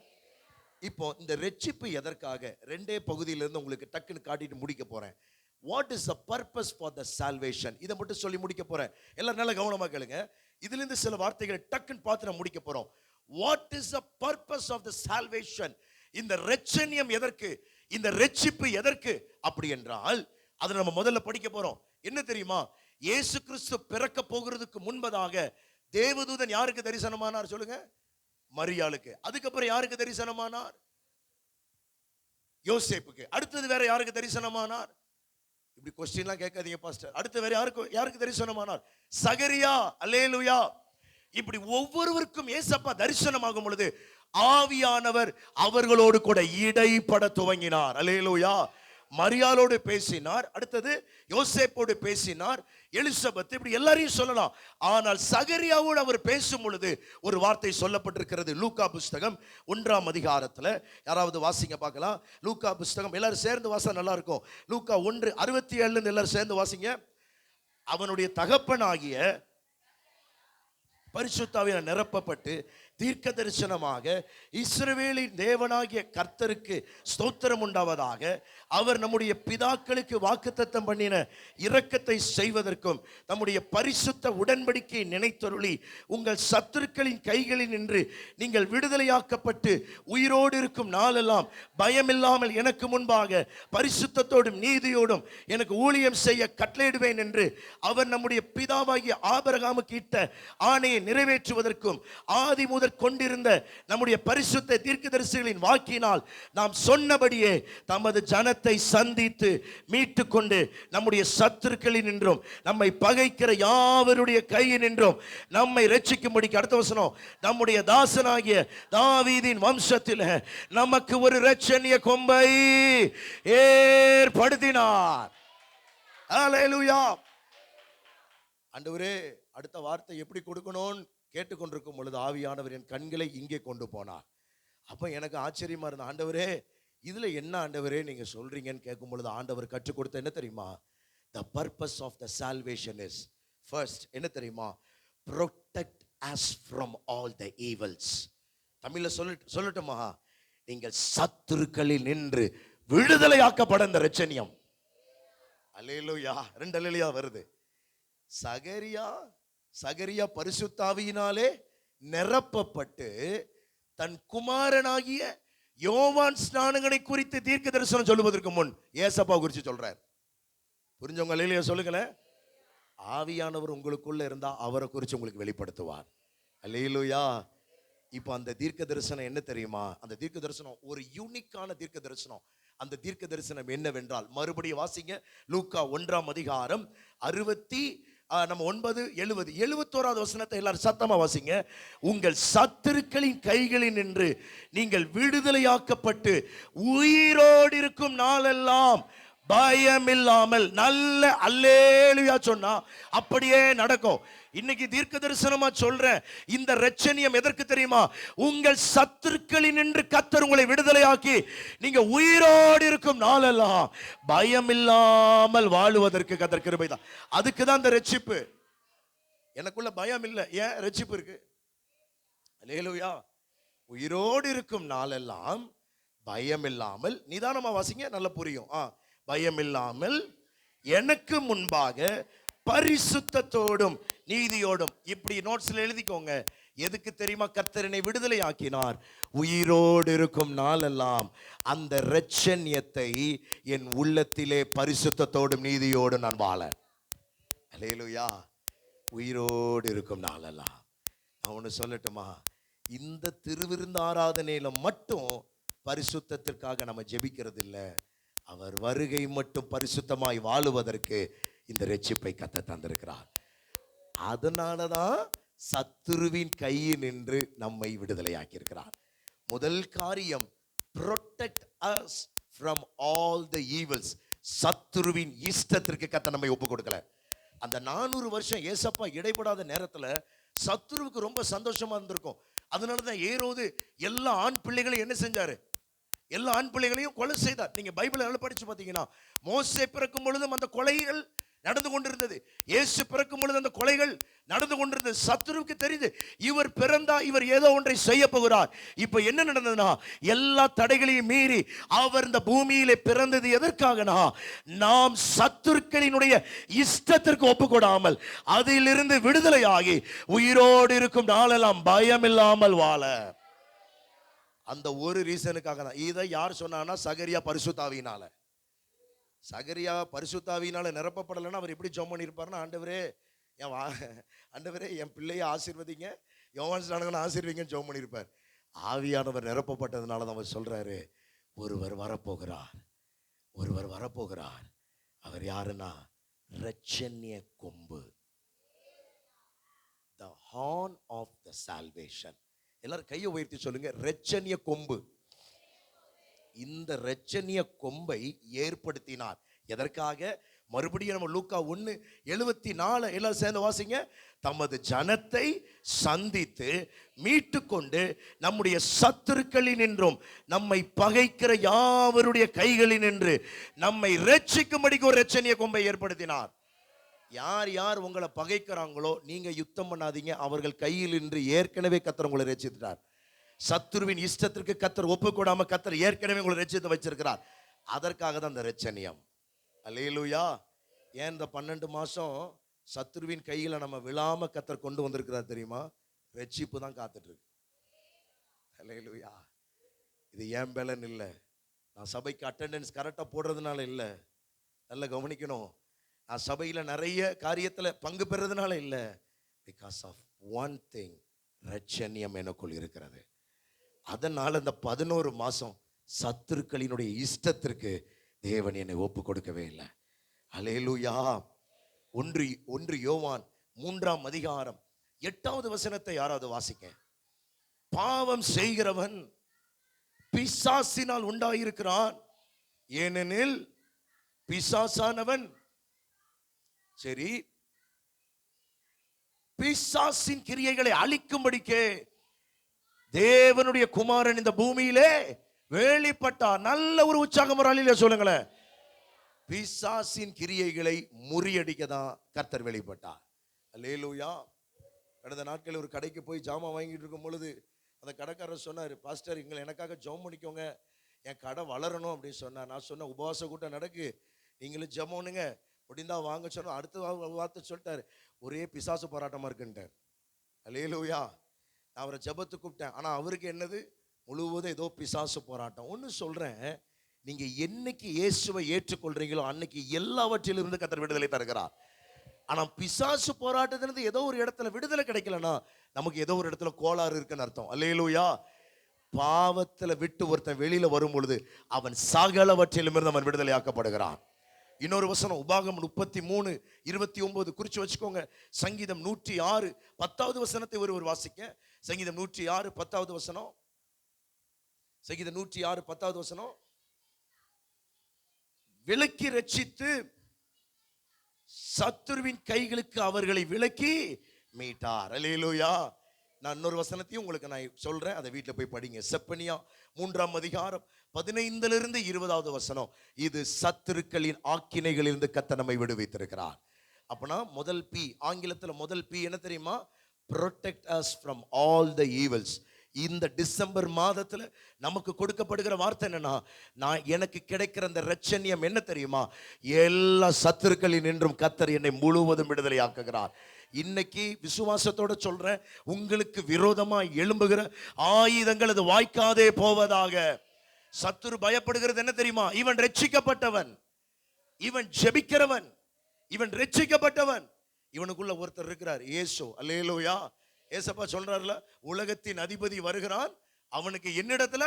இப்போ இந்த ரட்சிப்பு எதற்காக? 2 பகுதியிலிருந்து உங்களுக்கு டக்குன்னு காட்டிட்டு முடிக்க போறேன். What is the purpose for the salvation? இதை மட்டும் சொல்லி முடிக்க போறேன். எல்லாரும் நல்ல கவனமா கேளுங்க. இதுல இருந்து சில வார்த்தைகளை டக்குன்னு பார்த்து நான் முடிக்க போறோம். What is the purpose of the salvation? இந்த இரட்சணியம் எதற்கு, இந்த ரட்சிப்பு எதற்கு அப்படி என்றால், அதை நம்ம முதல்ல படிக்க போறோம். என்ன தெரியுமா? இயேசு கிறிஸ்து பிறக்க போகிறதுக்கு முன்பதாக தேவதூதன் யாருக்கு தரிசனமானார் சொல்லுங்க? மரியாளுக்கு. அதுக்கப்புறம் யாருக்கு தரிசனமானார்? யோசேப்புக்கு. அடுத்தது வேற யாருக்கு தரிசனமானார்? இப்படி கொஸ்டின்லாம் கேட்காதீங்க பாஸ்டர். அடுத்து வேற யாருக்கு தரிசனமானார்? சகரியா. அல்லேலூயா. இப்படி ஒவ்வொருவருக்கும் ஏசப்பா தரிசனமாகும் பொழுது ஆவியானவர் அவர்களோடு கூட இடைப்பட துவங்கினார். அல்லேலூயா. மரியாளோடு பேசினார், அடுத்தது யோசேப்போடு பேசினார், எலிசபெத், இப்படி எல்லாரையும் சொல்லலாம். ஆனால் சகரியாவோடு அவர் பேசும் பொழுது ஒரு வார்த்தை சொல்லப்பட்டிருக்கிறது. லூக்கா புஸ்தகம் 1ஆம் அதிகாரத்தில், யாராவது வாசிங்க பார்க்கலாம். லூக்கா புஸ்தகம் எல்லாரும் சேர்ந்து வாசா நல்லா இருக்கும். லூக்கா 1:67 எல்லாரும் சேர்ந்து வாசிங்க. அவனுடைய தகப்பனாகிய பரிசுத்தாவியால் நிரப்பப்பட்டு தீர்க்க தரிசனமாக, இஸ்ரவேலின் தேவனாகிய கர்த்தருக்கு ஸ்தோத்திரம் உண்டாவதாக, அவர் நம்முடைய பிதாக்களுக்கு வாக்குத்தத்தம் பண்ணின இரக்கத்தை செய்வதற்கும் தம்முடைய பரிசுத்த உடன்படிக்கையை நினைத்தருளி உங்கள் சத்துருக்களின் கைகளில் நின்று நீங்கள் விடுதலையாக்கப்பட்டு உயிரோடு இருக்கும் நாளெல்லாம் பயமில்லாமல் எனக்கு முன்பாக பரிசுத்தத்தோடும் நீதியோடும் எனக்கு ஊழியம் செய்ய கட்டளையிடுவேன் என்று அவர் நம்முடைய பிதாவாகிய ஆபிரகாமுக்கு இட்ட ஆணையை நிறைவேற்றுவதற்கும் ஆதி முதல் கொண்டிருந்த நம்முடைய பரிசுத்த தீர்க்கதரிசிகளின் வாக்கினால் நாம் சொன்னபடியே தமது ஜனத்தை சந்தித்து மீட்டு கொண்டு நம்முடைய சத்துருக்களில் நின்றும் நம்மை பகைக்கிற யாவருடைய கையில் நின்றும் நம்மை ரட்சிக்கும்படிக்கு, அடுத்த வசனம், நம்முடைய தாசனாகிய தாவீதின் வம்சத்தில் நமக்கு ஒரு இரட்சணிய கொம்பை ஏற்படுத்தினார். ஹல்லேலூயா. ஆண்டவரே, அடுத்த வார்த்தை எப்படி கொடுக்கணும்னு கேட்டுக்கொண்டிருக்கும் பொழுது ஆவியானவர் என் கண்களை இங்கே கொண்டு போனார். அப்ப எனக்கு ஆச்சரியமா இருந்த, ஆண்டவரே இதுல என்ன ஆண்டவரே நீங்க சொல்றீங்கன்னு கேட்கும் பொழுது ஆண்டவர் கற்றுக் கொடுத்த என்ன தெரியுமா? The purpose of the salvation is first, என்ன தெரியுமா? Protect us from all the evils. தமிழ்ல சொல்லட்டுமா? நீங்கள் சத்துருக்களில் நின்று விடுதலையாக்கப்பட இந்த இரட்சணியம். அல்லேலூயா. 2 அல்லேலூயா வருது. சகரியா பரிசுத்தாவியினாலே நிரப்பப்பட்டு தன் குமாரனாகிய யோவான் ஸ்நானகனை குறித்து தீர்க்க தரிசனம் சொல்லுவதற்கு முன் ஏசப்பா குறித்து சொல்றார். புரிஞ்சவங்க அல்லேலூயா சொல்லுங்களேன். ஆவியானவர் உங்களுக்குள்ள இருந்தா அவரை குறித்து உங்களுக்கு வெளிப்படுத்துவார். அல்லேலூயா. இப்போ அந்த தீர்க்க தரிசனம் என்ன தெரியுமா? அந்த தீர்க்க தரிசனம் ஒரு யூனிக்கான தீர்க்க தரிசனம். அந்த தீர்க்க தரிசனம் என்னவென்றால், மறுபடியும் வாசிங்க. லூக்கா 1ஆம் அதிகாரம் 71வது வசனத்தை எல்லாரும் சத்தமா வாசிங்க. உங்கள் சத்துருக்களின் கைகளில் நின்று நீங்கள் விடுதலையாக்கப்பட்டு உயிரோடு இருக்கும் நாளெல்லாம் பயமில்லாமல், நல்ல அல்லேலூயா சொன்னா அப்படியே நடக்கும். இன்னைக்கு தீர்க்க தரிசனமா சொல்றேன், இந்த இரட்சணியம் எதற்கு தெரியுமா? உங்கள் சத்துருக்களில் நின்று கர்த்தர் உங்களை விடுதலையாக்கி நீங்க உயிரோடு இருக்கும் நாளெல்லாம் பயமில்லாமல் வாழுவதற்கு கர்த்தர் கிருபை தான். அதுக்கு தான் இந்த ரட்சிப்பு. எனக்குள்ள பயம் இல்லை, ஏன்? ரட்சிப்பு இருக்கு. அல்லேலூயா. உயிரோடு இருக்கும் நாளெல்லாம் பயமில்லாமல், நிதானமா வாசிங்க, நல்லா புரியும். பயமில்லாமல் எனக்கு முன்பாக பரிசுத்தத்தோடும் நீதியோடும். இப்படி நோட்ஸ்ல எழுதிக்கோங்க. எதுக்கு தெரியுமா கர்த்தர் என்னை விடுதலை ஆக்கினார்? உயிரோடு இருக்கும் நாளெல்லாம் அந்த இரட்சணியத்தை என் உள்ளத்திலே பரிசுத்தத்தோடும் நீதியோடும் நான் வாழ. அல்லேலூயா. உயிரோடு இருக்கும் நாளெல்லாம். நான் ஒன்று சொல்லட்டுமா? இந்த திருவிருந்து ஆராதனையில மட்டும் பரிசுத்தத்திற்காக நம்ம ஜெபிக்கிறது இல்லை. அவர் வருகை மட்டும் பரிசுத்தமாய் வாழுவதற்கு இந்த ரட்சிப்பை கர்த்தர் தந்திருக்கிறார். அதனாலதான் சத்துருவின் கையில் நின்று நம்மை விடுதலையாக்கி இருக்கிறார். முதல் காரியம், protect us from all the evils. சத்துருவின் இஷ்டத்திற்கு கர்த்தர் நம்மை ஒப்பு கொடுக்கல. அந்த 400 வருஷம் ஏசப்பா இடைப்படாத நேரத்துல சத்துருவுக்கு ரொம்ப சந்தோஷமா இருந்திருக்கும். அதனாலதான் ஏரோது எல்லா ஆண் பிள்ளைகளையும் என்ன செஞ்சாரு? எல்லா ஆண் பிள்ளைகளையும் கொலை செய்தார். நீங்க பைபிள் படிச்சு பார்த்தீங்கன்னா, மோசே பிறக்கும் பொழுதும் அந்த கொலைகள் நடந்து கொண்டிருந்தது. இயேசு பிறக்கும் பொழுது அந்த கொலைகள் நடந்து கொண்டிருந்தது. சத்துருவுக்கு தெரியுது, இவர் பிறந்தா இவர் ஏதோ ஒன்றை செய்ய போகிறார். இப்ப என்ன நடந்ததுன்னா, எல்லா தடைகளையும் மீறி அவர் இந்த பூமியிலே பிறந்தது எதற்காகனா, நாம் சத்துருக்களினுடைய இஷ்டத்திற்கு ஒப்புக்கொடாமல் அதிலிருந்து விடுதலையாகி உயிரோடு இருக்கும் நாளெல்லாம் பயமில்லாமல் வாழ. அந்த ஒரு ரீசனுக்காக தான். இதை யார் சொன்னான்னா, சகரியா பரிசுத்தாவியினால. சகரியா பரிசுத்தாவியினால நிரப்பப்படலைன்னா அவர் எப்படி ஜெபம் பண்ணியிருப்பாருன்னா, ஆண்டவரே என் பிள்ளையை ஆசீர்வதிங்க, யோவான் ஸ்நானகனை ஆசீர்வதிங்கன்னு ஜெபம் பண்ணியிருப்பார். ஆவியானவர் நிரப்பப்பட்டதுனால தான் அவர் சொல்றாரு, ஒருவர் வரப்போகிறார். அவர் யாருன்னா, இரட்சணிய கொம்பு. The horn of the salvation. எல்லாரும் கையை உயர்த்தி சொல்லுங்க, இரட்சணிய கொம்பு. இந்த இரட்சணிய கொம்பை ஏற்படுத்தினார். எதற்காக? மறுபடியும் நம்ம லூக்கா 1:74 எல்லாம் சேர்ந்து வாசிங்க. தமது ஜனத்தை சந்தித்து மீட்டு கொண்டு நம்முடைய சத்துருக்களினின்றும் நம்மை பகைக்கிற யாவருடைய கைகளினின்று நம்மை ரட்சிக்கும்படிக்கு ஒரு இரட்சணிய கொம்பை ஏற்படுத்தினார். யார் யார் உங்களை பகைக்கிறாங்களோ நீங்க யுத்தம் பண்ணாதீங்க, அவர்கள் கையில் இன்று ஏற்கனவே கர்த்தர் உங்களை ரட்சித்தார். சத்துருவின் இஷ்டத்திற்கு கர்த்தர் ஒப்புக்கூடாம கர்த்தர் ஏற்கனவே உங்களை ரட்சித்து வச்சிருக்கிறார். அதற்காக தான் இந்த இரட்சணியம். அல்லேலூயா. ஏன் இந்த 12 மாசம் சத்துருவின் கையில நம்ம விழாம கர்த்தர் கொண்டு வந்திருக்கிறார் தெரியுமா? ரட்சிப்பு தான் காத்துட்டு இருக்கு. அல்லேலூயா. இது ஏன் பலன் இல்லை, நான் சபைக்கு அட்டெண்டன்ஸ் கரெக்டா போடுறதுனால இல்லை, நல்லா கவனிக்கணும். நான் சபையில நிறைய காரியத்துல பங்கு பெறதுனால இல்லை, பிகாஸ் ஆஃப் ஒன் திங், இரட்சணியம் எனக்குள் இருக்கிறது. அதனால இந்த 11 மாசம் சத்துருக்களினுடைய இஷ்டத்திற்கு தேவன் என்னை ஒப்பு கொடுக்கவே இல்லை. அல்லேலூயா. 1 யோவான் 3:8 யாராவது வாசிக்க. பாவம் செய்கிறவன் பிசாசினால் உண்டாயிருக்கிறான், ஏனெனில் பிசாசானவன் சரி பிசாசின் கிரியைகளை அழிக்கும்படிக்கே தேவனுடைய குமாரன் இந்த பூமியிலே வெளிப்பட்டார். நல்ல ஒரு உற்சாகம் ஒரு அழில சொல்லுங்களேன். பிசாசின் கிரியைகளை முறியடிக்க தான் கர்த்தர் வெளிப்பட்டார். அல்லேலூயா. கடந்த நாட்களில் ஒரு கடைக்கு போய் ஜாமான் வாங்கிட்டு இருக்கும் பொழுது அந்த கடைக்காரர் சொன்னார், பாஸ்டர் எனக்காக ஜெபம் பண்ணிக்கோங்க, என் கடை வளரணும் அப்படின்னு சொன்னார். நான் சொன்னேன், உபவாச கூட்டம் நடக்கு, நீங்களும் ஜெபம்னுங்க, முடிந்தா வாங்க சொன்னோம். அடுத்த வார்த்தை சொல்லிட்டாரு, ஒரே பிசாசு போராட்டமா இருக்குன்ட்டார். அல்லேலூயா. நான் அவரை ஜெபத்துக்கு கூப்பிட்டேன், ஆனா அவருக்கு என்னது முழுவதும் ஏதோ பிசாசு போராட்டம். ஒன்று சொல்றேன், நீங்க என்னைக்கு இயேசுவை ஏற்றுக்கொள்றீங்களோ அன்னைக்கு எல்லாவற்றிலிருந்து கர்த்தர் விடுதலை தருகிறார். ஆனா பிசாசு போராட்டத்திலிருந்து ஏதோ ஒரு இடத்துல விடுதலை கிடைக்கலன்னா நமக்கு ஏதோ ஒரு இடத்துல கோளாறு இருக்குன்னு அர்த்தம். அல்லேலூயா. பாவத்துல விட்டு ஒருத்தன் வெளியில வரும் பொழுது அவன் சகலவற்றிலுமிருந்து அவன் விடுதலை ஆக்கப்படுகிறான். இன்னொரு வசனம் உபாகமம் 33:29 குறிச்சு வச்சுக்கோங்க. சங்கீதம் 106:10 ஒருவர் வாசிக்க. சங்கீதம் 106:10. சங்கீதம் 106:10. விலக்கி ரட்சித்து சத்துருவின் கைகளுக்கு அவர்களை விலக்கி மீட்டார். அல்லேலூயா. நான் இன்னொரு வசனத்தையும் உங்களுக்கு நான் சொல்றேன், அதை வீட்டில் போய் படிங்க. செப்பனியா 3:15-20 இது சத்துருக்களின் ஆக்கினைகளிலிருந்து கர்த்தர் நம்மை விடுவித்திருக்கிறார். அப்பனா முதல் பி, ஆங்கிலத்தில் முதல் பி என்ன தெரியுமா? protect us from all the evils. இந்த டிசம்பர் மாதத்துல நமக்கு கொடுக்கப்படுகிற வார்த்தை என்னன்னா, நான் எனக்கு கிடைக்கிற அந்த இரட்சணியம் என்ன தெரியுமா? எல்லா சத்துருக்களில் நின்றும் கர்த்தர் என்னை முழுவதும் விடுதலை ஆக்குகிறார். இன்னைக்கு விசுவாசத்தோட சொல்றேன், உங்களுக்கு விரோதமா எழும்புகிற ஆயுதங்கள் அது வாய்க்காதே போவதாக. சத்துரு பயப்படுகிறது என்ன தெரியுமா? இவன் ரட்சிக்கப்பட்டவன், இவன் ஜெபிக்கிறவன், இவன் ரட்சிக்கப்பட்டவன். இவனுக்குள்ள ஒருத்தர் இருக்கிறார், இயேசு. அல்லேலூயா. ஏசப்பா சொல்றாருல, உலகத்தின் அதிபதி வருகிறான், அவனுக்கு என்னிடத்துல,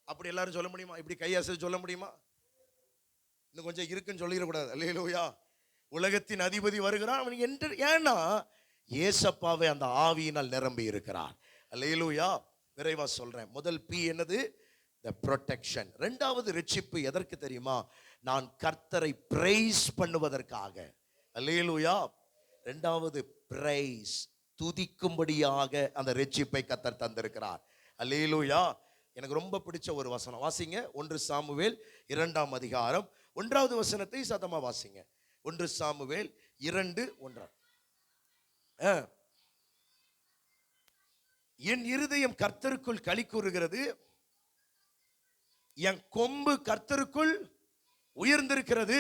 அப்படி எல்லாரும் சொல்ல முடியுமா? இப்படி கையாசை சொல்ல முடியுமா? இன்னும் கொஞ்சம் இருக்குன்னு சொல்லிடக்கூடாது. அல்லேலூயா. உலகத்தின் அதிபதி வருகிறான், அவனுக்கு என்று, ஏன்னா ஏசப்பாவை அந்த ஆவியினால் நிரம்பி இருக்கிறார். அல்லேலூயா. விரைவா சொல்றேன். முதல் பி என்னது? the protection. இரண்டாவது ரட்சிப்பு எதற்கு தெரியுமா? நான் கர்த்தரை பிரைஸ் பண்ணுவதற்காக. அல்லேலூயா. இரண்டாவது பிரைஸ், துதிக்கும்படியாக அந்த ரட்சிப்பை கர்த்தர் தந்திருக்கிறார். அல்லேலூயா. எனக்கு ரொம்ப பிடிச்ச ஒரு வசனம் வாசிங்க. 1 சாமுவேல் 2:1 சத்தமா வாசிங்க. 1 சாமுவேல் 2:1. என் இருதயம் கர்த்தருக்குள் களி கூறுகிறது, என் கொம்பு கர்த்தருக்குள் உயர்ந்திருக்கிறது,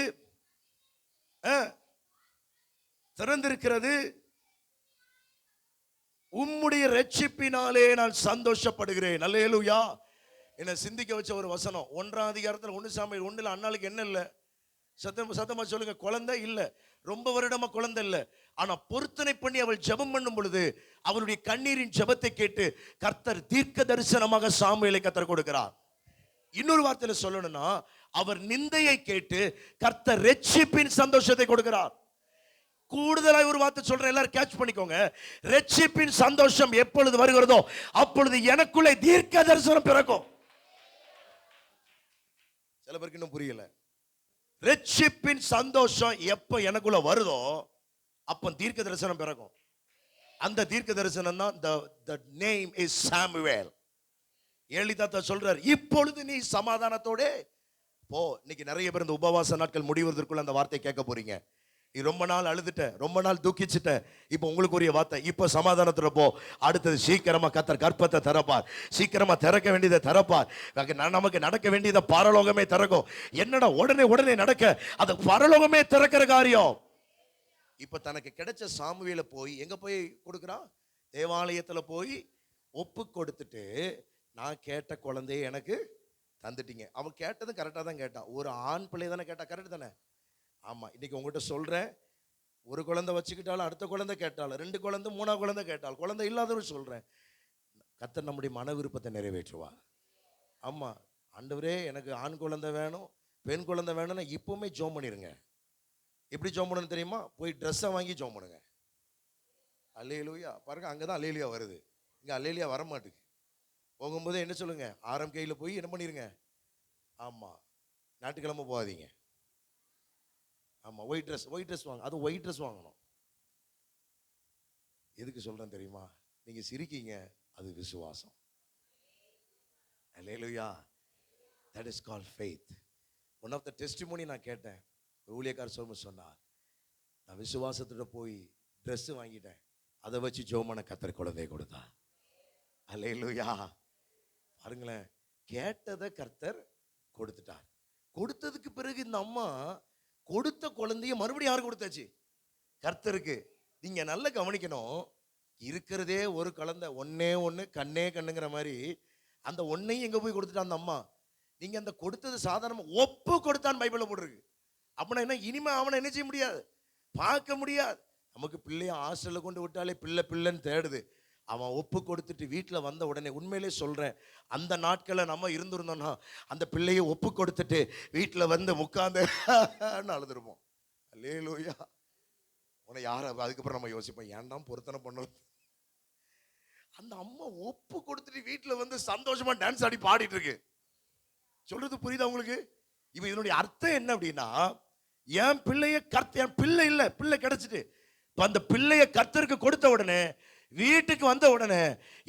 திறந்திருக்கிறது, உம்முடைய ரட்சிப்பினாலே நான் சந்தோஷப்படுகிறேன். அல்லேலூயா. என்னை சிந்திக்க வச்ச ஒரு வசனம் 1ஆம் அதிகாரத்தில் 1 சாமுவேல் 1 அன்னாளுக்கு என்ன இல்லை? சத்தமா சொல்லுங்க. குழந்தை இல்ல, ரொம்ப வருடமா குழந்தை இல்ல. ஆனா பொருத்தனை பண்ணி அவள் ஜெபம் பண்ணும் பொழுது அவளுடைய கண்ணீரின் ஜெபத்தை கேட்டு கர்த்தர் தீர்க்க தரிசனமாக சாமுவேலை கர்த்தர் கொடுக்கிறார். இன்னொரு வார்த்தையில சொல்லணும்னா, அவர் நிந்தையை கேட்டு கர்த்தர் ரட்சிப்பின் சந்தோஷத்தை கொடுக்கிறார். கூடுதலாக ஒரு வார்த்தை சொல்றேன், எல்லாரும் கேட்ச் பண்ணிக்கோங்க. ரட்சிப்பின் சந்தோஷம் எப்பொழுது வருகிறதோ அப்பொழுது எனக்குள்ளே தீர்க்க தரிசனம் பிறக்கும். சில பேருக்கு இன்னும் புரியல. ரட்சிப்பின் சந்தோஷம் எப்ப எனக்குள்ள வருதோ அப்ப தீர்க்க தரிசனம் பிறக்கும். அந்த தீர்க்க தரிசனம் தான் the name is Samuel. Eli தாத்தா சொல்றார், இப்பொழுது நீ சமாதானத்தோட போ. இன்னைக்கு நிறைய பேர் இந்த உபவாச நாட்கள் முடிவதற்குள்ள அந்த வார்த்தை கேட்க போறீங்க. நீ ரொம்ப நாள் அழுதுட்ட, ரொம்ப நாள் தூக்கிச்சிட்ட, இப்போ உங்களுக்கு உரிய வார்த்தை, இப்போ சமாதானத்துல போ. அடுத்தது சீக்கிரமா கர்த்தர் கற்பத்தை திறப்பார், சீக்கிரமா திறக்க வேண்டியதை திறப்பார், நமக்கு நடக்க வேண்டியதை பரலோகமே திறக்கும். என்னடா உடனே உடனே நடக்க, அது பரலோகமே திறக்கிற காரியம். இப்ப தனக்கு கிடைச்ச சாமுவேலை போய் எங்க போய் கொடுக்குறான்? தேவாலயத்துல போய் ஒப்பு கொடுத்துட்டு, நான் கேட்ட குழந்தைய எனக்கு தந்துட்டீங்க. அவன் கேட்டது கரெக்டா தான் கேட்டான். ஒரு ஆண் பிள்ளை தானே கேட்டா, கரெக்ட் தானே? ஆமா. இன்னைக்கு உங்ககிட்ட சொல்றேன், ஒரு குழந்தை வச்சுக்கிட்டாலும் அடுத்த குழந்தை கேட்டாலும், 2 குழந்தை 3ஆவது குழந்தை கேட்டாலும், குழந்தை இல்லாதவர்கள் சொல்றேன், கர்த்தர் நம்முடைய மன விருப்பத்தை நிறைவேற்றுவார். ஆமா. ஆண்டவரே எனக்கு ஆண் குழந்தை வேணும், பெண் குழந்தை வேணும்னா இப்பவுமே ஜோம் பண்ணிருங்க. எப்படி ஜோம் பண்ணணும் தெரியுமா? போய் ட்ரெஸ்ஸை வாங்கி ஜோம் பண்ணுங்க. அல்லேலூயா. பாருங்க, அங்கதான் அல்லேலூயா வருது, இங்க அல்லேலூயா வர மாட்டுக்கு. போகும்போது என்ன சொல்லுங்க? ஆரம் கையில் போய் என்ன பண்ணிருங்க. ஆமா, ஞாயிற்றுக்கிழமை போகாதீங்க. ஆமா, ஒயிட் ட்ரெஸ் வாங்க. அது ஒயிட் ட்ரெஸ் வாங்கணும். எதுக்கு சொல்றேன் தெரியுமா? நீங்க சிரிக்கீங்க, அது விசுவாசம். அல்லேலூயா. that is called faith. one of the testimony நான் கேட்டேன். ஊழியக்காரர் சொன்னார், நான் விசுவாசத்தோட போய் ட்ரெஸ் வாங்கிட்டேன், அதை வச்சு ஜோமன கர்த்தர் குழந்தையை கொடுத்தா. அல்லேலூயா. பாருங்களேன், கேட்டதை கர்த்தர் கொடுத்துட்டார். கொடுத்ததுக்கு பிறகு இந்த அம்மா கொடுத்த குழந்தைய மறுபடியும் யாரு கொடுத்தாச்சு? கர்த்தருக்கு. நீங்க நல்லா கவனிக்கணும், இருக்கிறதே ஒரு குழந்தை, ஒன்னே ஒன்று, கண்ணே கண்ணுங்கிற மாதிரி அந்த ஒன்னையும் எங்க போய் கொடுத்துட்டான் அந்த அம்மா. நீங்க அந்த கொடுத்தது சாதாரணமா ஒப்பு கொடுத்தான் பைபிள்ல போட்டிருக்கு. அப்படின்னா என்ன? இனிமே அவனை என்ன செய்ய முடியாது, பார்க்க முடியாது. நமக்கு பிள்ளைய ஹாஸ்டல்ல கொண்டு விட்டாலே பிள்ளை பிள்ளைன்னு தேடுது. அவன் ஒப்பு கொடுத்துட்டு வீட்டில் வந்த உடனே, உண்மையிலே சொல்றேன், அந்த நாட்களை நம்ம இருந்திருந்தோம்னா அந்த பிள்ளையை ஒப்பு கொடுத்துட்டு வீட்டில் வந்து உட்கார்ந்து அழுதுருப்போம். அல்லேலூயா. உன்னை யார் அதுக்கப்புறம் நம்ம யோசிப்போம், ஏன்டா பொருத்தனை பண்ணணும். அந்த அம்மா ஒப்பு கொடுத்துட்டு வீட்டில் வந்து சந்தோஷமா டான்ஸ் ஆடி பாடிட்டு இருக்கு. சொல்றது புரியுதா உங்களுக்கு? இப்போ இதனுடைய அர்த்தம் என்ன அப்படின்னா, என் பிள்ளைய என் பிள்ளை இல்லை, பிள்ளை கிடைச்சிட்டு அந்த பிள்ளைய கர்த்தருக்கு கொடுத்த உடனே, வீட்டுக்கு வந்த உடனே,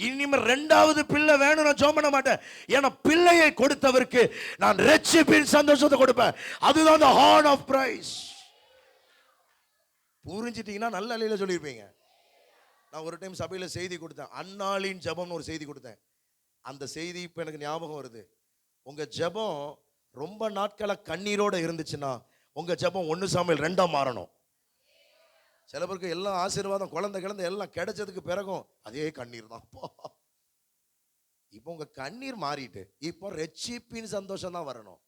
இனிமே 2வது பிள்ளை வேணும் நான் ஜெபம் பண்ண மாட்டேன். ஏன்னா பிள்ளையை கொடுத்தவருக்கு நான் ரட்சிப்பின் சந்தோஷத்தை கொடுப்பேன். அதுதான் the horn of praise. புரிஞ்சிட்டீங்கன்னா நல்ல அலையில சொல்லியிருப்பீங்க. நான் ஒரு டைம் சபையில செய்தி கொடுத்தேன், அன்னாளின் ஜெபம்னு ஒரு செய்தி கொடுத்தேன். அந்த செய்தி இப்போ எனக்கு ஞாபகம் வருது. உங்க ஜெபம் ரொம்ப நாட்களா கண்ணீரோட இருந்துச்சுன்னா உங்க ஜெபம் 1 சாமுவேல் 2ஆ மாறணும். சில பேருக்கு எல்லாம் ஆசீர்வாதம், குழந்தை எல்லாம் கிடைச்சதுக்கு பிறகும் அதே கண்ணீர் தான். இப்போ உங்க கண்ணீர் மாறிட்டு இப்போ ரட்சிப்பின் சந்தோஷம் தான் வரணும்.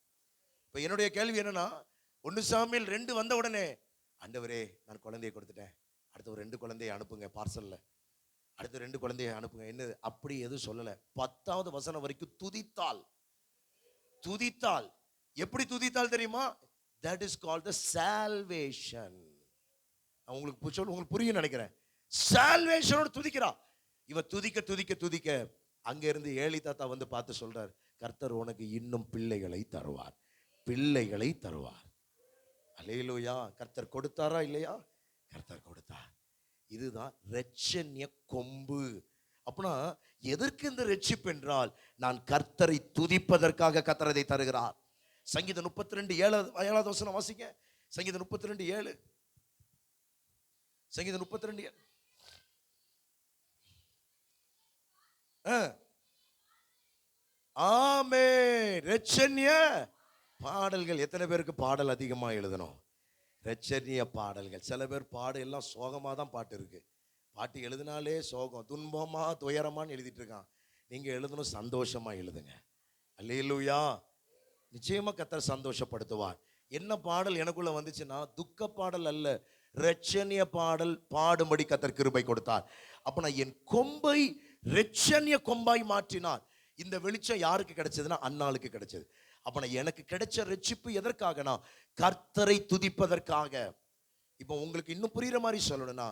இப்போ என்னுடைய கேள்வி என்னன்னா, 1 சாமுவேல் 2 வந்த உடனே, ஆண்டவரே நான் குழந்தையை கொடுத்துட்டேன், அடுத்த ஒரு 2 குழந்தையை அனுப்புங்க பார்சல்ல, அடுத்த 2 குழந்தையை அனுப்புங்க, என்ன அப்படி எதுவும் சொல்லல. 10வது வசனம் வரைக்கும் துதித்தாள். எப்படி துதித்தாள் தெரியுமா? that is called the salvation. உங்களுக்கு புரியும் நினைக்கிறேன். சால்வேஷனோட துதிக்கிறா. இவ துதிக்க அங்க இருந்து ஏலி தாத்தா வந்து பார்த்து சொல்றார், கர்த்தர் உனக்கு இன்னும் பிள்ளைகளை தருவார். அல்லேலூயா. கர்த்தர் கொடுத்தாரா இல்லையா? கர்த்தர் கொடுத்தார். இதுதான் இரட்சண்ய கொம்பு. அப்படின்னா எதற்கு இந்த ரட்சிப்பு என்றால், நான் கர்த்தரை துதிப்பதற்காக கர்த்தர் அதை தருகிறார். சங்கீதம் 32:7 வசனம் வாசிங்க. சங்கீதம் 32:7. சங்கீதம் 32:7. ஆமென். இரட்சண்ய பாடல்கள். எத்தனை பேருக்கு பாடல் அதிகமா எழுதணும்? இரட்சண்ய பாடல்கள். சில பேர் பாடு எல்லாம் சோகமா தான் பாட்டு இருக்கு. பாட்டு எழுதினாலே சோகம், துன்பமா துயரமான்னு எழுதிட்டு இருக்கான். நீங்க எழுதணும் சந்தோஷமா எழுதுங்க. அல்லேலூயா. நிச்சயமா கர்த்தர் சந்தோஷப்படுத்துவார். என்ன பாடல் எனக்குள்ள வந்துச்சுன்னா, துக்க பாடல் அல்ல, இரட்சண்ய பாடல் பாடும்படி கர்த்தர் கிருபை கொடுத்தார். அப்ப நான் என் கொம்பை இரட்சண்ய கொம்பாய் மாற்றினார். இந்த வெளிச்சம் யாருக்கு கிடைச்சதுன்னா, அன்னாளுக்கு கிடைச்சது. அப்ப நான் எனக்கு கிடைச்ச ரட்சிப்பு எதற்காகனா, கர்த்தரை துதிப்பதற்காக. இப்போ உங்களுக்கு இன்னும் புரியுற மாதிரி சொல்லணும்னா,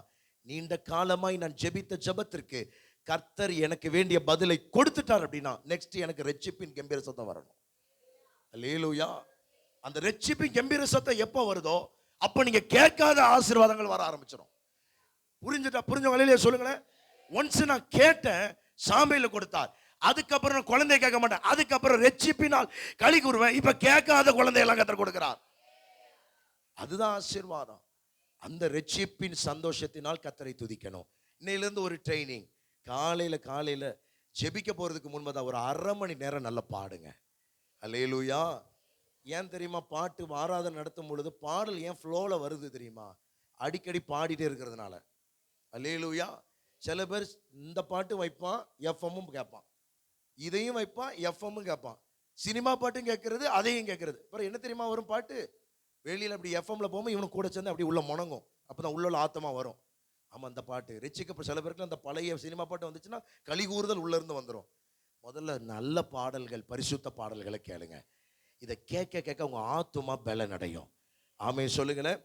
நீண்ட காலமாய் நான் ஜெபித்த ஜெபத்திற்கு கர்த்தர் எனக்கு வேண்டிய பதிலை கொடுத்துட்டார் அப்படின்னா, நெக்ஸ்ட் எனக்கு ரட்சிப்பின் கம்பீர சத்தம் வரணும். அல்லேலூயா. அந்த ரட்சிப்பின் கம்பீர சத்தம் எப்போ வருதோ அப்ப நீங்க கேட்காத ஆசீர்வாதங்கள் வர ஆரம்பிச்சிடும். புரிஞ்சவங்க சொல்லுங்களேன். ஒன்ஸ் நான் கேட்டேன், சாமையில கொடுத்தார். அதுக்கப்புறம் நான் குழந்தை கேட்க மாட்டேன். அதுக்கப்புறம் ரட்சிப்பினால் களி கூறுவேன். இப்ப கேட்காத குழந்தையெல்லாம் கர்த்தர் கொடுக்கிறார். அதுதான் ஆசீர்வாதம். அந்த ரட்சிப்பின் சந்தோஷத்தினால் கர்த்தரை துதிக்கணும். இன்னையிலிருந்து ஒரு ட்ரைனிங். காலையில ஜெபிக்க போறதுக்கு முன்பதாக ஒரு 1/2 மணி நேரம் நல்லா பாடுங்க. அல்லேலூயா. ஏன் தெரியுமா? பாட்டு ஆராதனை நடத்தும் பொழுது பாடல் ஏன் ஃப்ளோல வருது தெரியுமா? அடிக்கடி பாடிட்டே இருக்கிறதுனால. அல்லேலூயா. சில பேர் இந்த பாட்டு வைப்பான், எஃப்எம்மும் கேட்பான், இதையும் வைப்பான், எஃப்எம்மும் கேட்பான், சினிமா பாட்டும் கேட்கறது, அதையும் கேட்கறது. அப்புறம் என்ன தெரியுமா வரும்? பாட்டு வெளியில் அப்படி எஃப்எம்ல போகும்போது இவனு கூட சேர்ந்து அப்படி உள்ள முணங்கும். அப்பதான் உள்ள ஆத்தமா வரும். ஆமா, அந்த பாட்டு ரட்சிக்க சில பேருக்கு அந்த பழைய சினிமா பாட்டு வந்துச்சுன்னா களி கூறுதல் உள்ள இருந்து வந்துடும். முதல்ல நல்ல பாடல்கள், பரிசுத்த பாடல்களை கேளுங்க. இதை கேட்க கேட்க உங்க ஆத்துமா பலன் அடையும். ஆமே சொல்லுங்களேன்.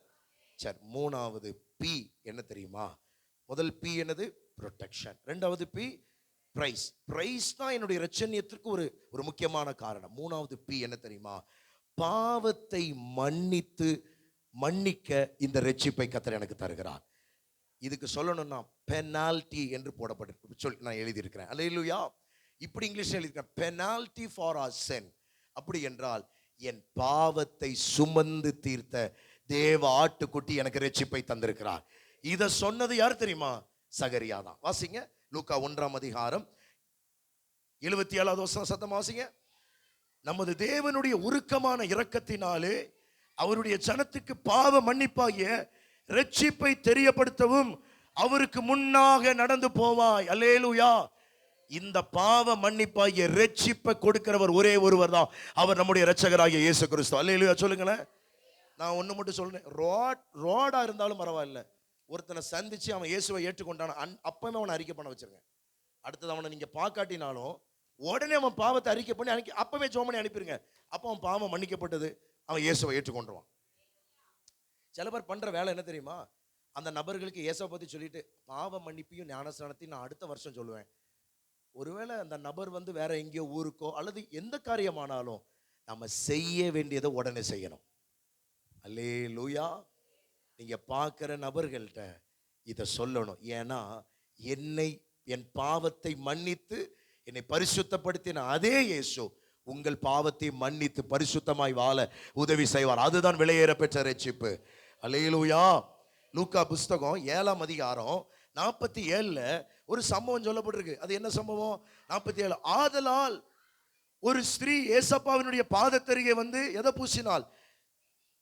சரி, 3வது பி என்ன தெரியுமா? முதல் பி என்னது? ப்ரொடெக்ஷன். 2வது பி பிரைஸ். பிரைஸ் தான் என்னுடைய ரட்சணியத்திற்கு ஒரு முக்கியமான காரணம். 3வது பி என்ன தெரியுமா? பாவத்தை மன்னிக்க இந்த ரட்சிப்பை கர்த்தர் எனக்கு தருகிறார். இதுக்கு சொல்லணும்னா பெனால்டி என்று போடப்பட்டு சொல்லி நான் எழுதியிருக்கிறேன். அல்லேலூயா. இப்படி இங்கிலீஷ்ல எழுதியிருக்கிறேன், பெனால்டி ஃபார் ஆர் சின். அப்படி என்றால் என் பாவத்தை சுமந்து தீர்த்த தேவ ஆட்டுக்குட்டி எனக்கு ரட்சிப்பை தந்திருக்கிறார். இதை சொன்னது யார் தெரியுமா? சகரியா தான். வாசிங்க, லூக்கா 1ஆம் அதிகாரம் 77வது வசனம் சத்தமா வாசிங்க. நமது தேவனுடைய உருக்கமான இரக்கத்தினாலே அவருடைய ஜனத்துக்கு பாவ மன்னிப்பாகிய ரட்சிப்பை தெரியப்படுத்தவும் அவருக்கு முன்னாக நடந்து போவாய். அல்லேலூயா. இந்த பாவ மன்னிப்பாகிய ரட்சிப்பை கொடுக்கிறவர் ஒரே ஒருவர் தான். அவர் நம்முடைய இரட்சகராகிய இயேசு கிறிஸ்து. அல்லேலூயா சொல்லுங்களேன். நான் ஒண்ணு மட்டும் சொல்றேன், ரோடா இருந்தாலும் பரவாயில்ல, ஒருத்தனை சந்திச்சு அவன் இயேசுவை ஏற்றுக்கொண்டான அப்பவே அவனை அறிக்கை பண்ண வச்சிருங்க. அடுத்தது அவனை நீங்க பார்க்காட்டினாலும் உடனே அவன் பாவத்தை அறிக்கை பண்ணி அப்பவே ஜெபம் பண்ணி அனுப்பிடுங்க. அப்போ அவன் பாவம் மன்னிக்கப்பட்டது, அவன் இயேசுவை ஏற்றுக்கொண்டுருவான். சில பேர் பண்ற வேலை என்ன தெரியுமா? அந்த நபர்களுக்கு இயேசுவை பத்தி சொல்லிட்டு பாவ மன்னிப்பையும் ஞானஸ்நானத்தையும் நான் அடுத்த வருஷம் சொல்லுவேன். ஒருவேளை அந்த நபர் வேற எங்கேயோ ஊருக்கோ அல்லது எந்த காரியமானாலும் நம்ம செய்ய வேண்டியதை உடனே செய்யணும். அல்லேலூயா. நீங்க பார்க்கிற நபர்கள்ட்ட இதை சொல்லணும். ஏன்னா என் பாவத்தை மன்னித்து என்னை பரிசுத்தப்படுத்தின அதே இயேசு உங்கள் பாவத்தை மன்னித்து பரிசுத்தமாய் வாழ உதவி செய்வார். அதுதான் விலையேற பெற்ற ரட்சிப்பு. அல்லேலூயா. லூக்கா புஸ்தகம் 7ஆம் அதிகாரம் 47ல ஒரு சம்பவம் சொல்லப்பட்டிருக்கு. அது என்ன சம்பவம்? 47. ஆதலால் ஒரு ஸ்திரீ ஏசப்பாவினுடைய பாதத்தருகே எதை பூசினாள்?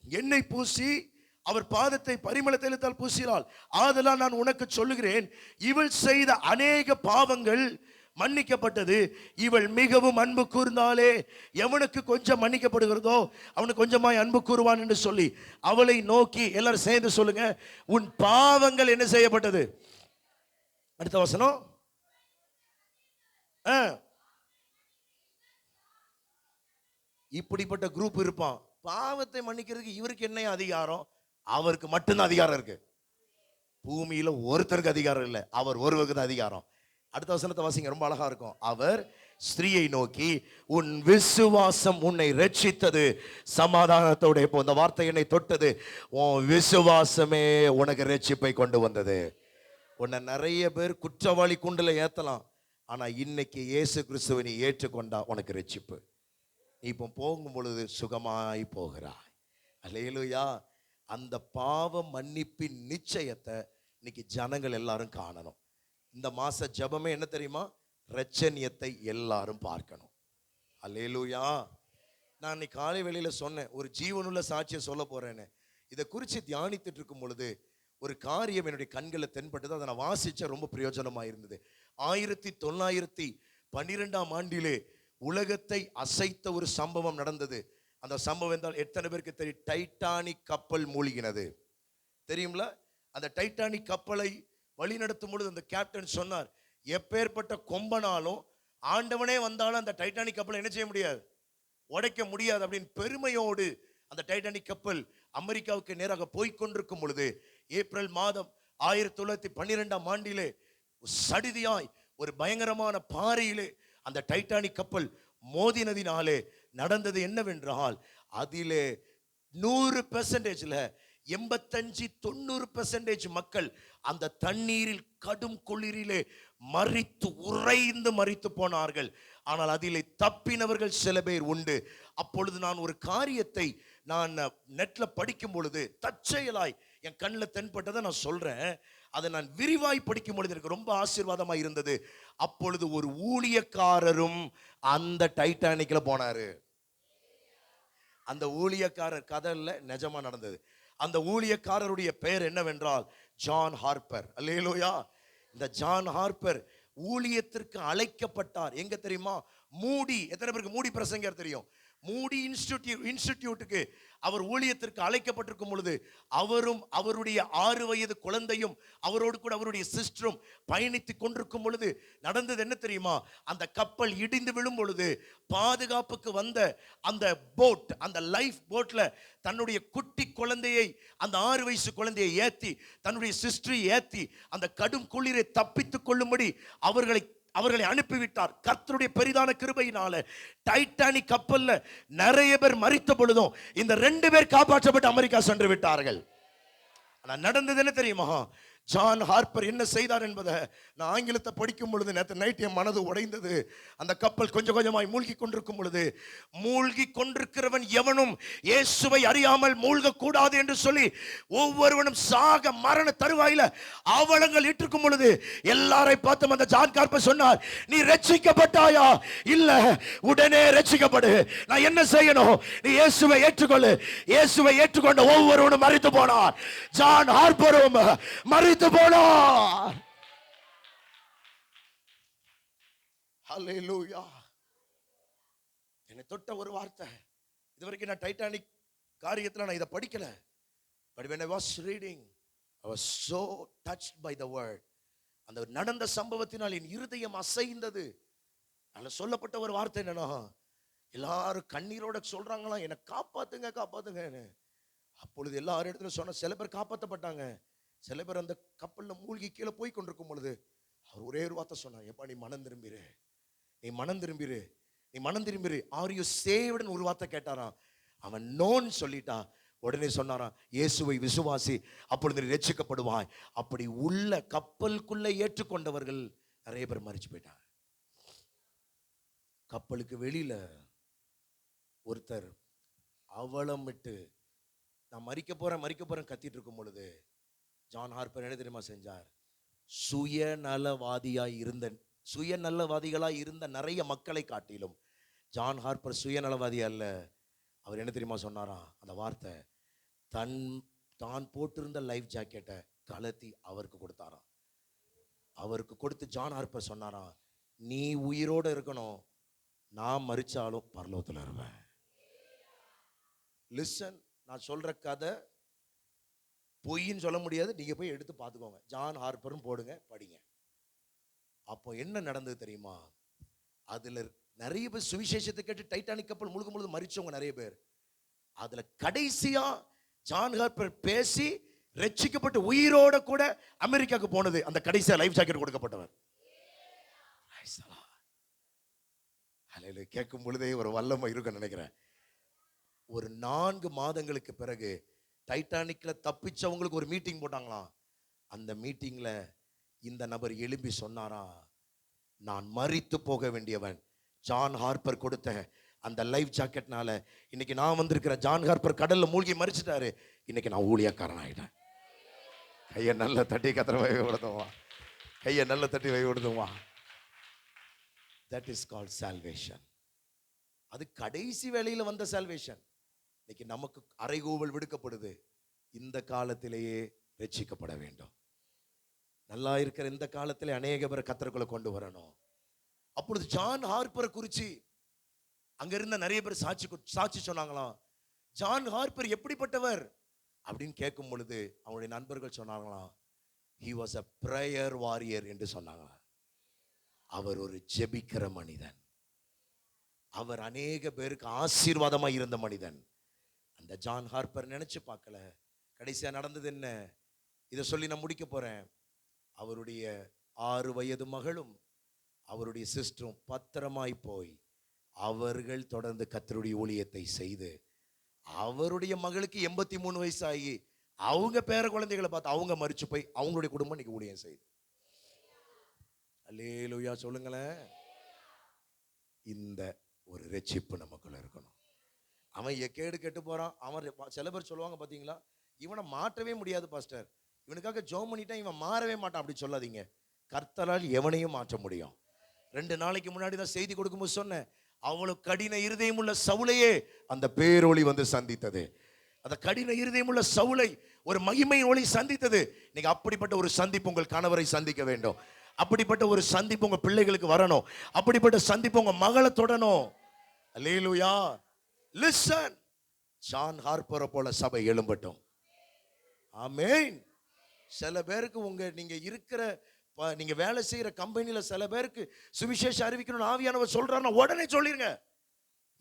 எண்ணெய் பூசி அவர் பாதத்தை பரிமள தைலத்தால் பூசினாள். ஆதலால் நான் உனக்கு சொல்லுகிறேன், இவள் செய்த அநேக பாவங்கள் மன்னிக்கப்பட்டது, இவள் மிகவும் அன்பு கூர்ந்தாலே. எவனுக்கு கொஞ்சம் மன்னிக்கப்படுகிறதோ அவனுக்கு கொஞ்சமாய் அன்பு கூறுவான் என்று சொல்லி அவளை நோக்கி, எல்லாரும் சேர்ந்து சொல்லுங்க, உன் பாவங்கள் என்ன செய்யப்பட்டது? அடுத்த வசனம். இப்படிப்பட்ட குரூப் இருப்பான். பாவத்தை மன்னிக்கிறதுக்கு இவருக்கு என்ன அதிகாரம்? அவருக்கு மட்டும்தான் அதிகாரம் இருக்கு. பூமியில ஒருத்தருக்கு அதிகாரம் இல்லை, அவர் ஒருவருக்கு தான் அதிகாரம். அடுத்த வசனத்தை வாசிங்க, ரொம்ப அழகா இருக்கும். அவர் ஸ்திரீயை நோக்கி, உன் விசுவாசம் உன்னை ரட்சித்தது, சமாதானத்தோட. இப்போ இந்த வார்த்தை என்னை தொட்டது. உன் விசுவாசமே உனக்கு ரட்சிப்பை கொண்டு வந்தது. உன்னை நிறைய பேர் குற்றவாளி குண்டுல ஏத்தலாம், ஆனா இன்னைக்கு இயேசு கிறிஸ்துவை நீ ஏற்றுக்கொண்டா உனக்கு ரட்சிப்பு. நீ இப்போ போகும் பொழுது சுகமாய் போகிறாய். அல்லேலூயா. அந்த பாவ மன்னிப்பின் நிச்சயத்தை இன்னைக்கு ஜனங்கள் எல்லாரும் காணணும். இந்த மாச ஜெபமே என்ன தெரியுமா? இரட்சணியத்தை எல்லாரும் பார்க்கணும். அல்லேலூயா. நான் இன்னைக்கு காலை வேளையில சொன்னேன், ஒரு ஜீவனுள்ள சாட்சியை சொல்ல போறேன்னு. இதை குறித்து தியானித்துட்டு இருக்கும் பொழுது ஒரு காரியம் என்னுடைய கண்களை தென்பட்டது. அதை நான் வாசிச்ச ரொம்ப பிரயோஜனமா இருந்தது. 1912ஆம் ஆண்டிலே உலகத்தை அசைத்த ஒரு சம்பவம் நடந்தது. அந்த சம்பவம் என்றால் எத்தனை பேருக்கு தெரியும்? டைட்டானிக் கப்பல் மூழ்கினது. தெரியுங்களா? அந்த டைட்டானிக் கப்பலை வழிநடத்தும் பொழுது அந்த கேப்டன் சொன்னார், எப்பேற்பட்ட கொம்பனாலும் ஆண்டவனே வந்தாலும் அந்த டைட்டானிக் கப்பலை என்ன செய்ய முடியாது, உடைக்க முடியாது அப்படின்னு பெருமையோடு அந்த டைட்டானிக் கப்பல் அமெரிக்காவுக்கு நேராக போய்கொண்டிருக்கும் பொழுது ஏப்ரல் மாதம் 1912ஆம் ஆண்டிலே சடிதியாய் ஒரு பயங்கரமான பாறையிலே அந்த டைட்டானிக் கப்பல் மோதினதினாலே நடந்தது என்னவென்றால், அதிலே 100%ல 85-90% மக்கள் அந்த தண்ணீரில் கடும் குளிரிலே மரித்து உறைந்து மரித்து போனார்கள். ஆனால் அதிலே தப்பினவர்கள் சில பேர் உண்டு. அப்பொழுது நான் ஒரு காரியத்தை நான் நெட்ல படிக்கும் பொழுது தற்செயலாய் என் கண்ணில் தென்பட்டதை நான் சொல்றேன். அதை நான் விரிவாய் படிக்கும் பொழுது எனக்கு ரொம்ப ஆசீர்வாதமாக இருந்தது. அப்பொழுது ஒரு ஊழியக்காரரும் அந்த டைட்டானிக்ல போனாரு. அந்த ஊழியக்காரர் கதையில நிஜமா நடந்தது. அந்த ஊழியக்காரருடைய பெயர் என்னவென்றால் ஜான் ஹார்ப்பர். அல்லேலூயா. இந்த ஜான் ஹார்ப்பர் ஊழியத்திற்கு அழைக்கப்பட்டார். எங்க தெரியுமா? மூடி. எத்தனை பேருக்கு மூடி பிரசங்கர் தெரியும்? மூடி இன்ஸ்டிடியூட்டுக்கு அவர் ஊழியத்திற்கு அழைக்கப்பட்டிருக்கும் பொழுது அவரும் அவருடைய 6 வயது குழந்தையும் அவரோடு கூட அவருடைய சிஸ்டரும் பயணித்து கொண்டிருக்கும் பொழுது நடந்தது என்ன தெரியுமா? அந்த கப்பல் இடிந்து விழும் பொழுது பாதுகாப்புக்கு வந்த அந்த போட், அந்த லைஃப் போட்ல தன்னுடைய குட்டி குழந்தையை, அந்த 6 வயசு குழந்தையை ஏத்தி, தன்னுடைய சிஸ்டரை ஏத்தி அந்த கடும் குளிரை தப்பித்துக் கொள்ளும்படி அவர்களை அனுப்பிவிட்டார். கர்த்தருடைய பெரிதான கிருபையினால டைட்டானிக் கப்பல்ல நிறைய பேர் மரித்த பொழுதும் இந்த 2 பேர் காப்பாற்றப்பட்டு அமெரிக்கா சென்று விட்டார்கள். ஆனா நடந்தது என்ன தெரியுமா? ஜான் ஹார்ப்பர் என்ன செய்தார் என்பதை நான் ஆங்கிலத்தை படிக்கும் பொழுது நேற்று நைட் என் மனது உடைந்தது. அந்த கப்பல் கொஞ்சம் கொஞ்சமாய் மூழ்கி கொண்டிருக்கும் பொழுது, மூழ்கி கொண்டிருக்கிறவன் எவனும் இயேசுவை அறியாமல் மூழ்க கூடாது என்று சொல்லி ஒவ்வொருவனும் சாக மரண தருவாயில அவலங்கள் இட்டிருக்கும் பொழுது எல்லாரை பார்த்தும் அந்த ஜான் ஹார்ப்பர் சொன்னார், நீ ரட்சிக்கப்பட்டாயா? இல்ல, உடனே ரட்சிக்கப்படு. நான் என்ன செய்யணும்? நீ இயேசுவை ஏற்றுக்கொள்ளு. இயேசுவை ஏற்றுக்கொண்ட ஒவ்வொருவனும் மரித்து போனார். ஜான் ஹார்ப்பரும் மரித்து போனார். ஹல்லேலூயா. என்னை தொட்ட ஒரு வார்த்தை. இதுவரைக்கும் நான் டைட்டானிக் காரியத்தில் நான் இதை படிக்கல. But when I was reading, I was so touched by the word. அந்த நடந்த சம்பவத்தினால் என் இருதயம் அசைந்தது. அதில் சொல்லப்பட்ட ஒரு வார்த்தை என்னன்னா, எல்லாரும் கண்ணீரோட சொல்றாங்களாம், என்னை காப்பாத்துங்க காப்பாத்துங்க. அப்பொழுது எல்லாரும் இடத்துல சொன்ன சில பேர் காப்பாற்றப்பட்டாங்க. சில பேர் அந்த கப்பல்ல மூழ்கி கீழே போய் கொண்டிருக்கும் பொழுது அவர் ஒரே ஒரு வார்த்தை சொன்னார், எப்பா நீ மனம் திரும்பிரு, நீ மனம் திரும்பிரு, நீ மனம் திரும்பிரு. ஆர் யூ சேவ்டுன்னு ஒரு வார்த்தை கேட்டாராம். அவன் நோன்னு சொல்லிட்டா. உடனே சொன்னாராம், இயேசுவை விசுவாசி, அப்பொழுது நீ ரட்சிக்கப்படுவாய். அப்படி உள்ள கப்பலுக்குள்ள ஏற்றுக்கொண்டவர்கள் நிறைய பேர் மரிச்சு போயிட்டாங்க. கப்பலுக்கு வெளியில ஒருத்தர் அவலம் விட்டு நான் மரிக்க போறேன் கத்திட்டு இருக்கும் பொழுது ஜான் ஹார்ப்பர் என்ன தெரியுமா செஞ்சார்? சுயநலவாதிகளாய் இருந்த நிறைய மக்களை காட்டிலும் ஜான் ஹார்ப்பர் சுயநலவாதி அல்ல. அவர் என்ன தெரியுமா சொன்னாராம்? அந்த வார்த்தை, தான் போட்டிருந்த லைஃப் ஜாக்கெட்டை கலத்தி அவருக்கு கொடுத்தாராம். அவருக்கு கொடுத்து ஜான் ஹார்ப்பர் சொன்னாராம், நீ உயிரோடு இருக்கணும், நான் மரிச்சாலும் பரலோகத்தில் இருப்பேன். லிசன், நான் சொல்ற கதை பொய்ன்னு சொல்ல முடியாது. நீங்க போய் எடுத்து பார்த்துக்கோங்க. ஜான் ஹார்ப்பரும் போடுங்க, படிங்க. அப்போ என்ன நடந்தது தெரியுமா? அதுல நிறைய பேர் சுவிசேஷத்தை கேட்டு டைட்டானிக் கப்பல் முழுக்கும் பொழுது மரிச்சவங்க நிறைய பேர். அதுல கடைசியா ஜான் ஹார்ப்பர் பேசி ரட்சிக்கப்பட்டு உயிரோட கூட அமெரிக்காவுக்கு போனது அந்த கடைசியா லைஃப் ஜாக்கெட் கொடுக்கப்பட்டவர். கேட்கும் பொழுதே ஒரு வல்லமை இருக்குன்னு நினைக்கிறேன். ஒரு 4 மாதங்களுக்கு பிறகு டைட்டானிக்ல தப்பிச்சவங்களுக்கு ஒரு மீட்டிங் போட்டாங்களாம். அந்த மீட்டிங்ல இந்த நபர் எழும்பி சொன்னாரா, நான் மரித்து போக வேண்டியவன். ஜான் ஹார்ப்பர் கொடுத்த அந்த லைஃப் ஜாக்கெட்னால இன்னைக்கு நான் வந்திருக்கிற. ஜான் ஹார்ப்பர் கடல்ல மூழ்கி மரிச்சிட்டாரு, இன்னைக்கு நான் ஊழியக்காரன் ஆயிட்டேன். கையை நல்ல தட்டி கத்திர வை விடுதுவா, கையை நல்ல தட்டி வை விடுதுவா. That is called salvation. அது கடைசி வேளையில வந்த salvation. இன்னைக்கு நமக்கு அறைகூவல் விடுக்கப்படுது, இந்த காலத்திலேயே ரட்சிக்கப்பட வேண்டும். நல்லா இருக்கிற இந்த காலத்திலே அநேக பேரை கர்த்தருக்குள்ள கொண்டு வரணும். அப்பொழுது ஜான் ஹார்ப்பரை குறிச்சு அங்க இருந்த நிறைய பேர் சாட்சி சொன்னாங்களாம். ஜான் ஹார்ப்பர் எப்படிப்பட்டவர் அப்படின்னு கேட்கும் பொழுது அவங்களுடைய நண்பர்கள் சொன்னாங்களாம், he was a prayer warrior என்று சொன்னாங்களாம். அவர் ஒரு ஜெபிக்கிற மனிதன். அவர் அநேக பேருக்கு ஆசீர்வாதமா இருந்த மனிதன். அந்த ஜான் ஹார்ப்பர் நினைச்சு பார்க்கல. கடைசியா நடந்தது என்ன, இதை சொல்லி நான் முடிக்க போறேன். அவருடைய 6 வயது மகளும் அவருடைய சிஸ்டரும் பத்திரமாய் போய் அவர்கள் தொடர்ந்து கர்த்தருடைய ஊழியத்தை செய்து அவருடைய மகளுக்கு 83 வயசு ஆகி அவங்க பேர குழந்தைகளை பார்த்து அவங்க மரிச்சு போய் அவங்களுடைய குடும்பம் இன்னைக்கு ஊழியம் செய்யுது. அல்லேலூயா சொல்லுங்களேன். இந்த ஒரு ரட்சிப்பு நமக்குள்ள இருக்கணும். அவன் எக்கேடு கெட்டு போறான். அவன் சில பேர் சொல்லுவாங்க பாத்தீங்களா, இவனை மாற்றவே முடியாது பாஸ்டர், இவனுக்காக ஜெபம் பண்ணிட்டா இவன் மாறவே மாட்டான். அப்படி சொல்லாதீங்க. கர்த்தரால் எவனையும் மாற்ற முடியும். 2 நாளைக்கு முன்னாடி தான் செய்தி கொடுக்கும்போது சொன்னேன், அவ்வளவு கடின இருதயம் உள்ள சவுலையே அந்த பேரொளி வந்து சந்தித்தது. அந்த கடின இருதயம் உள்ள சவுலை ஒரு மகிமை ஒளி சந்தித்தது. நீங்க அப்படிப்பட்ட ஒரு சந்திப்பு உங்கள் கணவரை சந்திக்க வேண்டும். அப்படிப்பட்ட ஒரு சந்திப்பு உங்க பிள்ளைகளுக்கு வரணும். அப்படிப்பட்ட சந்திப்பு உங்க மகளை தொடணும். அல்லேலூயா. லிசன். ஜான் ஹார்ப்பரை போல சபை எழும்பட்டும். ஆமென். சில பேருக்கு நீங்க இருக்கிற நீங்க வேலை செய்யற கம்பெனில சில பேருக்கு சுவிசேஷம் அறிவிக்கணும்னு ஆவியானவர் சொல்றாருன்னா உடனே சொல்லிருங்க.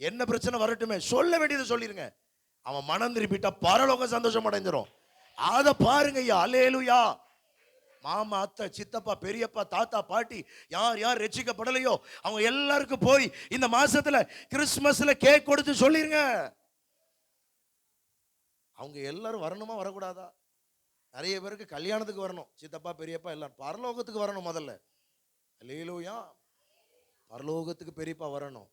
என்ன பிரச்சனை வரட்டுமே சொல்ல வேண்டியதை சொல்லிருங்க. அவன் மனம் திருப்பிட்டா பரலோக சந்தோஷம் அடைஞ்சிரும். அத பாருங்க ஐயா. அல்லேலூயா. மாமா, அத்தை, சித்தப்பா, பெரியப்பா, தாத்தா, பாட்டி யார் யார் ரட்சிக்கப்படலையோ அவங்க எல்லாருக்கும் போய் இந்த மாசத்துல கிறிஸ்துமஸ்ல கேக் கொடுத்து சொல்லிருங்க. அவங்க எல்லாரும் வரணுமா வரக்கூடாதா? நிறைய பேருக்கு கல்யாணத்துக்கு வரணும், சித்தப்பா பெரியப்பா எல்லாரும். பரலோகத்துக்கு வரணும் முதல்ல. அல்லேலூயா. பரலோகத்துக்கு பெரியப்பா வரணும்,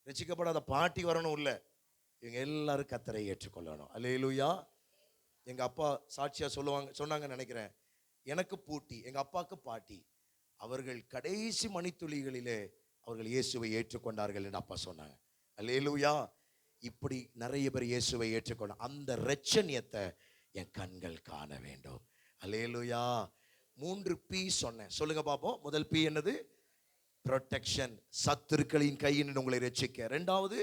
ரட்சிக்கப்படாத பாட்டி வரணும். இல்ல, இவங்க எல்லாரும் கர்த்தரை ஏற்றுக்கொள்ளணும். அல்லேலூயா. எங்க அப்பா சாட்சியா சொன்னாங்கன்னு நினைக்கிறேன். எனக்கு பூட்டி, எங்க அப்பாவுக்கு பாட்டி, அவர்கள் கடைசி மணித்துளிகளிலே அவர்கள் இயேசுவை ஏற்றுக்கொண்டார்கள் என்று அப்பா சொன்னாங்க. அல்லேலூயா. இப்படி நிறைய பேர் இயேசுவை ஏற்றுக்கொள்ள அந்த இரட்சணியத்தை என் கண்கள் காண வேண்டும். அல்லேலூயா. 3 P சொன்னேன். சொல்லுங்க பாப்போம். முதல் P என்னது? ப்ரொடெக்ஷன். சத்துருக்களின் கையினின்று உங்களை ரட்சிக்க. 2வது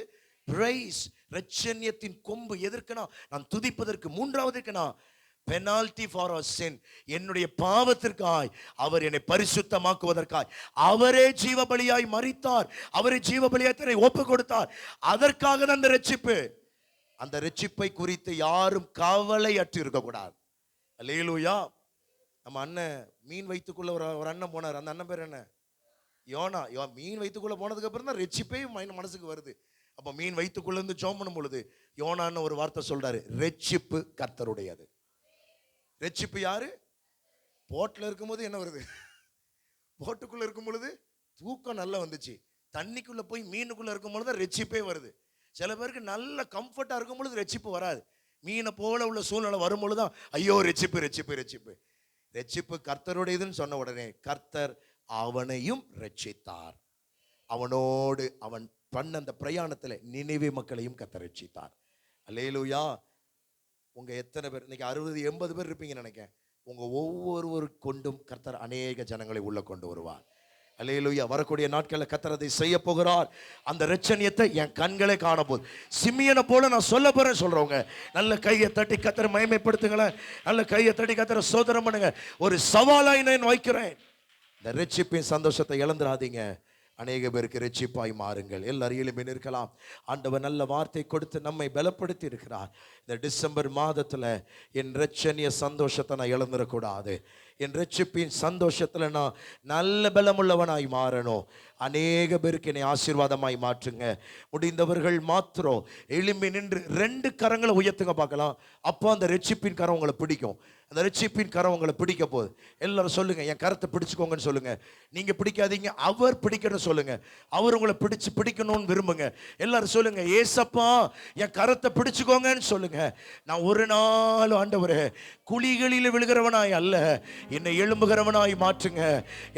பிரைஸ். இரட்சணியத்தின் கொம்பு. எதற்குனா நான் துதிப்பதற்கு. 3வதுக்குனா பெனால்டி ஃபார் அவர் சின். என்னுடைய பாவத்திற்காய் அவர் என்னை பரிசுத்தமாக்குவதற்காய் அவரே ஜீவபலியாய் மரித்தார். அவரே ஜீவபலியாய் தன்னை ஒப்பு கொடுத்தார். அதற்காக தான் அந்த ரட்சிப்பு. அந்த ரட்சிப்பை குறித்து யாரும் கவலை அற்று இருக்கக்கூடாது. அல்லேலூயா. நம்ம அண்ணன் மீன் வயிற்றுக்குள்ள ஒரு அண்ணன் போனார். அந்த அண்ணன் பேர் என்ன? யோனா. மீன் வயிற்றுக்குள்ள போனதுக்கு அப்புறம் தான் ரட்சிப்பே மனசுக்கு வருது. அப்ப மீன் வயிற்றுக்குள்ள இருந்து ஜெபம் பண்ணும் பொழுது யோனான்னு ஒரு வார்த்தை சொல்றாரு, ரட்சிப்பு கர்த்தருடையது. ரட்சிப்பு யாரு? போட்ல இருக்கும்போது என்ன வருது? போட்டுக்குள்ள இருக்கும் பொழுது தூக்கம் நல்லா வந்துச்சு. தண்ணிக்குள்ள போய் மீனுக்குள்ள இருக்கும் பொழுது ரட்சிப்பே வருது. சில பேருக்கு நல்ல கம்ஃபர்ட்டா இருக்கும் பொழுது ரட்சிப்பு வராது. மீனை போல உள்ள சூழ்நிலை வரும் பொழுதுதான் ஐயோ ரட்சிப்பு ரட்சிப்பு ரட்சிப்பு. ரட்சிப்பு கர்த்தருடையதுன்னு சொன்ன உடனே கர்த்தர் அவனையும் ரட்சித்தார். அவனோடு அவன் பண்ண அந்த பிரயாணத்துல நினைவே மக்களையும் கர்த்தர் ரட்சித்தார். அல்லேலூயா. உங்க எத்தனை பேர் இன்னைக்கு 60-80 பேர் இருப்பீங்கன்னு நினைக்கிறேன். உங்க ஒவ்வொருவரு கொண்டும் கர்த்தர் அநேக ஜனங்களை உள்ள கொண்டு வருவார். அல்லேலூயா. வரக்கூடிய நாட்களில் கர்த்தர் அதை செய்ய போகிறார். அந்த இரட்சணியத்தை என் கண்களே காண போகுது. சிமியனை போல நான் சொல்ல போறேன் சொல்றவங்க நல்ல கையை தட்டி கர்த்தரை மகிமைப்படுத்துங்களேன். நல்ல கையை தட்டி கர்த்தரை ஸ்தோத்திரம் பண்ணுங்க. ஒரு சவாலாய் நான் வைக்கிறேன். இந்த இரட்சிப்பின் சந்தோஷத்தை இழந்துடாதீங்க. அநேக பேருக்கு ரட்சிப்பாய் மாறுங்கள். எல்லாரும் எழும்பி நிற்கலாம். ஆண்டவர் நல்ல வார்த்தை கொடுத்து நம்மை பலப்படுத்தி இருக்கிறார். இந்த டிசம்பர் மாதத்துல என் இரட்சணிய சந்தோஷத்தை நான் இழந்துடக்கூடாது. என் ரட்சிப்பின் சந்தோஷத்துல நான் நல்ல பலமுள்ளவனாய் மாறணும். அநேக பேருக்கு என்னை ஆசீர்வாதமாய் மாற்றுங்க. முடிந்தவர்கள் மாத்திரம் எழும்பி நின்று 2 கரங்களை உயர்த்துங்க பார்க்கலாம். அப்போ அந்த ரட்சிப்பின் கரம் உங்களை பிடிக்கும். அந்த ரட்சிப்பின் கரம் உங்களை பிடிக்க போகுது. எல்லாரும் சொல்லுங்க, என் கரத்தை பிடிச்சுக்கோங்கன்னு சொல்லுங்க. நீங்க பிடிக்காதீங்க, அவர் பிடிக்கணும் சொல்லுங்க. அவர் உங்களை பிடிக்கணும்னு விரும்புங்க. எல்லாரும் சொல்லுங்க, ஏசப்பா என் கரத்தை பிடிச்சுக்கோங்கன்னு சொல்லுங்க. நான் ஒரு நாள் ஆண்டவரே குழிகளில் விழுகிறவனாய் அல்ல, என்னை எழும்புகிறவனாய் மாற்றுங்க.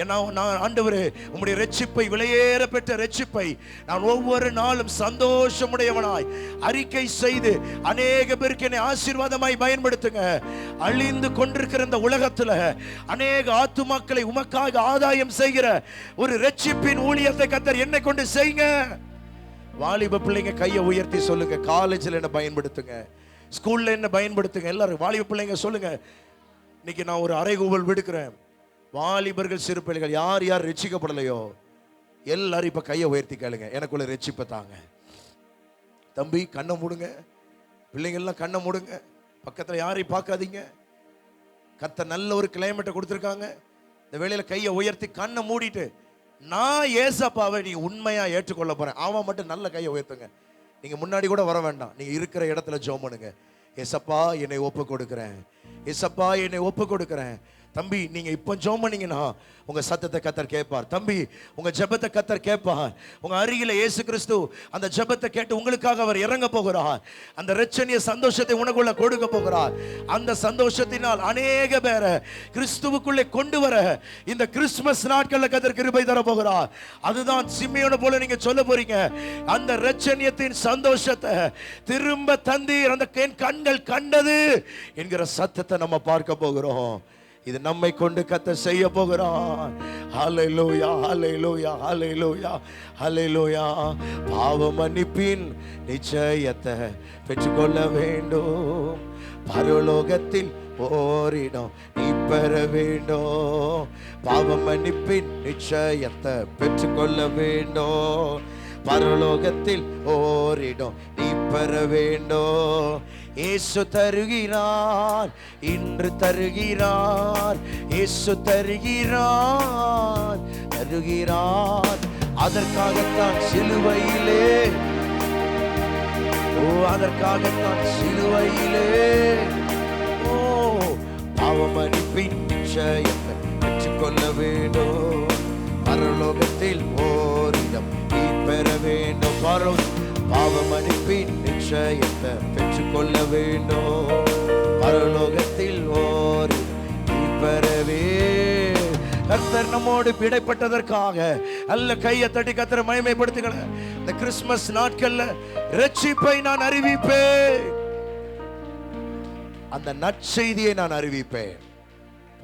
ஏன்னா நான் ஆண்டவரே உம்முடைய ரட்சிப்பை, விலையேற பெற்ற ரட்சிப்பை நான் ஒவ்வொரு நாளும் சந்தோஷமுடையவனாய் அறிக்கை செய்து அநேக பேருக்கு என்னை ஆசீர்வாதமாய் பயன்படுத்துங்க. அழிந்து கொண்டிருக்கிற இந்த உலகத்துல அநேக ஆத்துமாக்களை உமக்காக ஆதாயம் செய்கிற ஒரு ரட்சிப்பின் ஊழியத்தை கர்த்தர் என்னை கொண்டு செய்யுங்க. வாலிப பிள்ளைங்க கையை உயர்த்தி சொல்லுங்க, காலேஜில் என்ன பயன்படுத்துங்க, ஸ்கூல்ல என்ன பயன்படுத்துங்க. எல்லாரும் வாலிப பிள்ளைங்க சொல்லுங்க. இன்னைக்கு நான் ஒரு அறைகூவல் விடுக்கிறேன். வாலிபர்கள், சிறு பிள்ளைகள் யார் யார் ரட்சிக்கப்படலையோ எல்லாரும் இப்ப கையை உயர்த்தி கேளுங்க, எனக்குள்ள ரட்சிப்பை தாங்க. தம்பி கண்ணை மூடுங்க, பிள்ளைங்கள்லாம் கண்ணை மூடுங்க, பக்கத்துல யாரையும் பார்க்காதீங்க. கர்த்தர் நல்ல ஒரு கிளைமேட்டை கொடுத்துருக்காங்க. இந்த வேளையில கையை உயர்த்தி கண்ணை மூடிட்டு நான் ஏசப்பாவை நீ உண்மையா ஏற்றுக்கொள்ள போறேன். அவன் மட்டும் நல்ல கையை உயர்த்துங்க. நீங்க முன்னாடி கூட வர வேண்டாம், நீங்க இருக்கிற இடத்துல ஜெபம் பண்ணுங்க. ஏசப்பா என்னை ஒப்பு கொடுக்கிறேன், ஏசப்பா என்னை ஒப்பு கொடுக்கிறேன். தம்பி நீங்க இப்போ ஜெபம் பண்ணீங்கன்னா உங்க சத்தத்தை கர்த்தர் கேட்பார். தம்பி உங்க ஜெபத்தை கர்த்தர் கேட்பார். உங்க அருகில இயேசு கிறிஸ்து அந்த ஜெபத்தை கேட்டு உங்களுக்காக அவர் இறங்க போகிறார். அந்த இரட்சணிய சந்தோஷத்தை உனக்குள்ள கொடுக்க போகிறார். அந்த சந்தோஷத்தினால் அநேக பேரை கிறிஸ்துவுக்குள்ளே கொண்டு வர இந்த கிறிஸ்துமஸ் நாட்கள்ல கர்த்தர் கிருபை தர போகிறார். அதுதான் சிமியோனை போல நீங்க சொல்ல போறீங்க, அந்த இரட்சணியத்தின் சந்தோஷத்தை திரும்ப தந்தீர், அந்த கண்கள் கண்டது என்கிற சத்தத்தை நம்ம பார்க்க போகிறோம். இது நம்மை கொண்டு கர்த்தர் செய்ய போகிறார். ஹல்லேலூயா, ஹல்லேலூயா, ஹல்லேலூயா, ஹல்லேலூயா. பாவ மன்னிப்பின் நிச்சயத்தை பெற்றுக்கொள்ள வேண்டும், பரலோகத்தில் ஓரிடம் நீ பெற வேண்டும். பாவ மன்னிப்பின் நிச்சயத்தை பெற்றுக்கொள்ள வேண்டும், பரலோகத்தில் ஓரிடம் நீ பெற வேண்டும். இயேசு தருகிறார், இன்று தருகிறார், இயேசு தருகிறார், தருகிறார். அதற்காகத்தான் சிலுவையிலே, ஓ அதற்காகத்தான் சிலுவையிலே, ஓ பாவமன்னிப்பின் நிச்சயத்தை பெற்றுக்கொள்ள வேண்டும், பரலோகத்தில் ஓரிடம் நீ பெற வேண்டும். பாவமன்னிப்பின் நிச்சயத்தை பெற்றுக்கொள்ள வேண்டும், பரலோகத்தில் ஓரிடம் நீ பெறவே. கர்த்தர் நம்மோடு இடைப்பட்டதற்காக அல்ல கையை தட்டி கர்த்தரை மகிமைப்படுத்துங்கள. இந்த கிறிஸ்துமஸ் நாட்கள்ல ரட்சிப்பை நான் அறிவிப்பேன், அந்த நற்செய்தியை நான் அறிவிப்பேன்.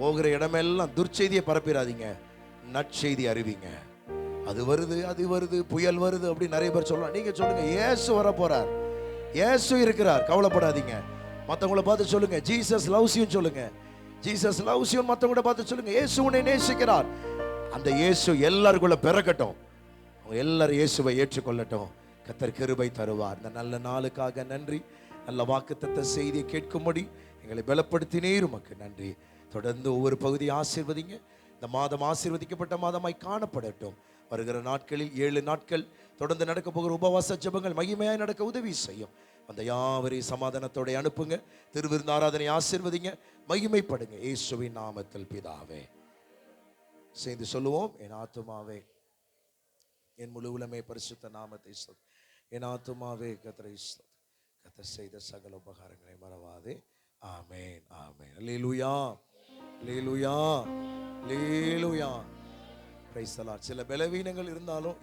போகிற இடமெல்லாம் துர்ச்செய்தியை பரப்பிடாதீங்க, நற்செய்தி அறிவிங்க. அது வருது, அது வருது, புயல் வருது அப்படி நிறைய பேர் சொல்லலாம். நீங்க சொல்லுங்க, இயேசு வர போறார், இயேசு இருக்கிறார், கவலைப்படாதீங்க. மற்றவங்களை பார்த்து சொல்லுங்க, ஜீசஸ் லவ்ஸ் யூ சொல்லுங்க, ஜீசஸ் லவ்ஸ் யூ. மற்றவங்களை பார்த்து சொல்லுங்க, இயேசு உன்னை நேசிக்கிறார். அந்த இயேசு எல்லாருக்குள்ள பிறக்கட்டும், அவங்க எல்லாரும் இயேசுவை ஏற்றுக்கொள்ளட்டும். கர்த்தர் கிருபை தருவார். இந்த நல்ல நாளுக்காக நன்றி. நல்ல வாக்குத்தத்த செய்தியை கேட்கும்படி எங்களை பலப்படுத்தினீர், உமக்கு நன்றி. தொடர்ந்து ஒவ்வொரு பகுதியை ஆசீர்வதிங்க. இந்த மாதம் ஆசீர்வதிக்கப்பட்ட மாதமாய் காணப்படட்டும். வருகிற நாட்களில் 7 நாட்கள் தொடர்ந்து நடக்க போகிற உபவாச ஜெபங்கள் மகிமையாய் நடக்க உதவி செய்யும். அந்த யாவரையும் சமாதானத்தோட அனுப்புங்க. திருவிருந்து ஆராதனை ஆசீர்வதிங்க, மகிமைப்படுங்க. இயேசுவின் நாமத்தில் பிதாவே. சேர்ந்து சொல்லுவோம், என் ஆத்துமாவே என் முழு உலமே பரிசுத்த நாமத்தை ஸ்தோத்திரி. என் ஆத்துமாவே கர்த்தரை ஸ்தோத்திரி. கர்த்தர் செய்த சகல உபகாரங்களை மறவாதே. ஆமென், ஆமென். அல்லேலூயா, அல்லேலூயா, அல்லேலூயா. Praise the lord. சில பலவீனங்கள் இருந்தாலும்